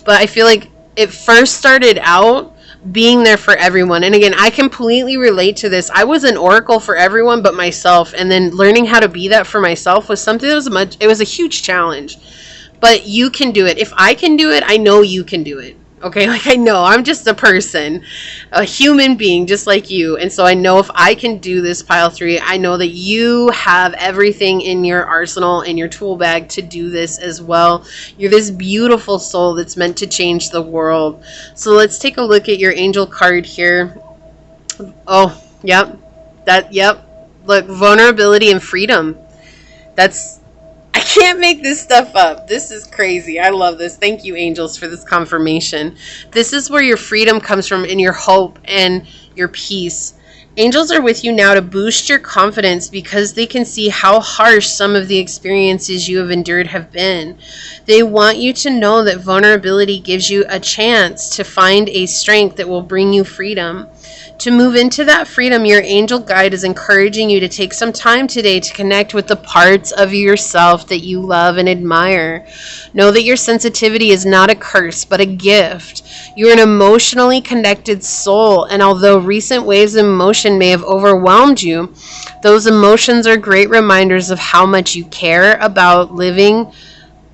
But I feel like it first started out being there for everyone. And again, I completely relate to this. I was an oracle for everyone but myself, and then learning how to be that for myself was something that was a huge challenge. But you can do it. If I can do it, I know you can do it. Okay, like I know I'm just a person, a human being just like you. And so I know if I can do this, pile 3, I know that you have everything in your arsenal, in your tool bag to do this as well. You're this beautiful soul that's meant to change the world. So let's take a look at your angel card here. Oh, yep. Yep. Look, vulnerability and freedom. I can't make this stuff up. This is crazy. I love this. Thank you, angels, for this confirmation. This is where your freedom comes from, and your hope and your peace. Angels are with you now to boost your confidence because they can see how harsh some of the experiences you have endured have been. They want you to know that vulnerability gives you a chance to find a strength that will bring you freedom. To move into that freedom, your angel guide is encouraging you to take some time today to connect with the parts of yourself that you love and admire. Know that your sensitivity is not a curse, but a gift. You're an emotionally connected soul, and although recent waves of emotion may have overwhelmed you, those emotions are great reminders of how much you care about living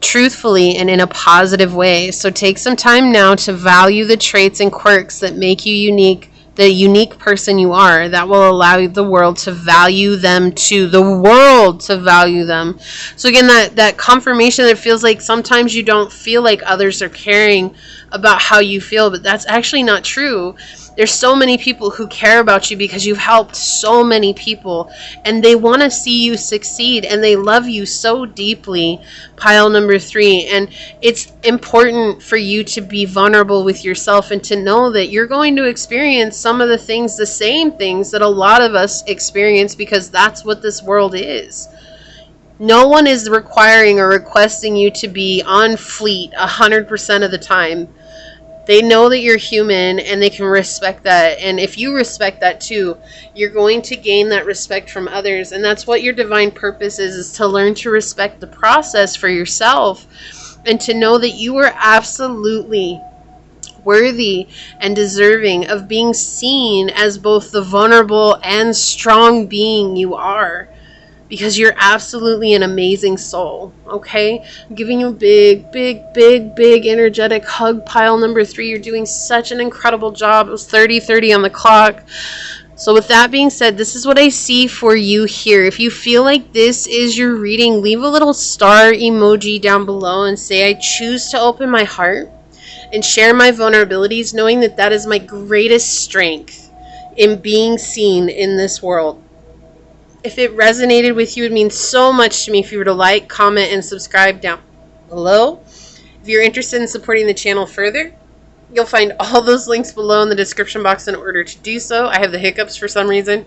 truthfully and in a positive way. So take some time now to value the traits and quirks that make you unique, the unique person you are. That will allow the world to value them too. The world to value them. So again, that confirmation that feels like sometimes you don't feel like others are caring about how you feel, but that's actually not true. There's so many people who care about you because you've helped so many people, and they want to see you succeed, and they love you so deeply, pile number 3. And it's important for you to be vulnerable with yourself and to know that you're going to experience some of the things, the same things that a lot of us experience, because that's what this world is. No one is requiring or requesting you to be on fleet 100% of the time. They know that you're human, and they can respect that. And if you respect that too, you're going to gain that respect from others. And that's what your divine purpose is to learn to respect the process for yourself, and to know that you are absolutely worthy and deserving of being seen as both the vulnerable and strong being you are. Because you're absolutely an amazing soul, okay? I'm giving you a big, big, big, big energetic hug, pile number 3. You're doing such an incredible job. It was 30:30 on the clock. So with that being said, this is what I see for you here. If you feel like this is your reading, leave a little star emoji down below and say, I choose to open my heart and share my vulnerabilities, knowing that that is my greatest strength in being seen in this world. If it resonated with you, it would mean so much to me if you were to like, comment, and subscribe down below. If you're interested in supporting the channel further, you'll find all those links below in the description box in order to do so. I have the hiccups for some reason.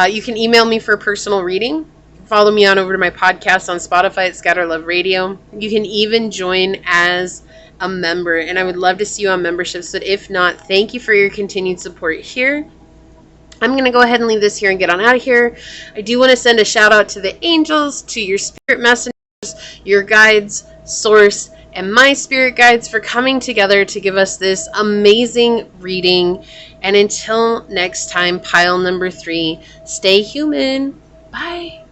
You can email me for a personal reading. Follow me on over to my podcast on Spotify at Scatter Love Radio. You can even join as a member, and I would love to see you on memberships. But if not, thank you for your continued support here. I'm going to go ahead and leave this here and get on out of here. I do want to send a shout out to the angels, to your spirit messengers, your guides, source, and my spirit guides for coming together to give us this amazing reading. And until next time, pile number 3, stay human. Bye.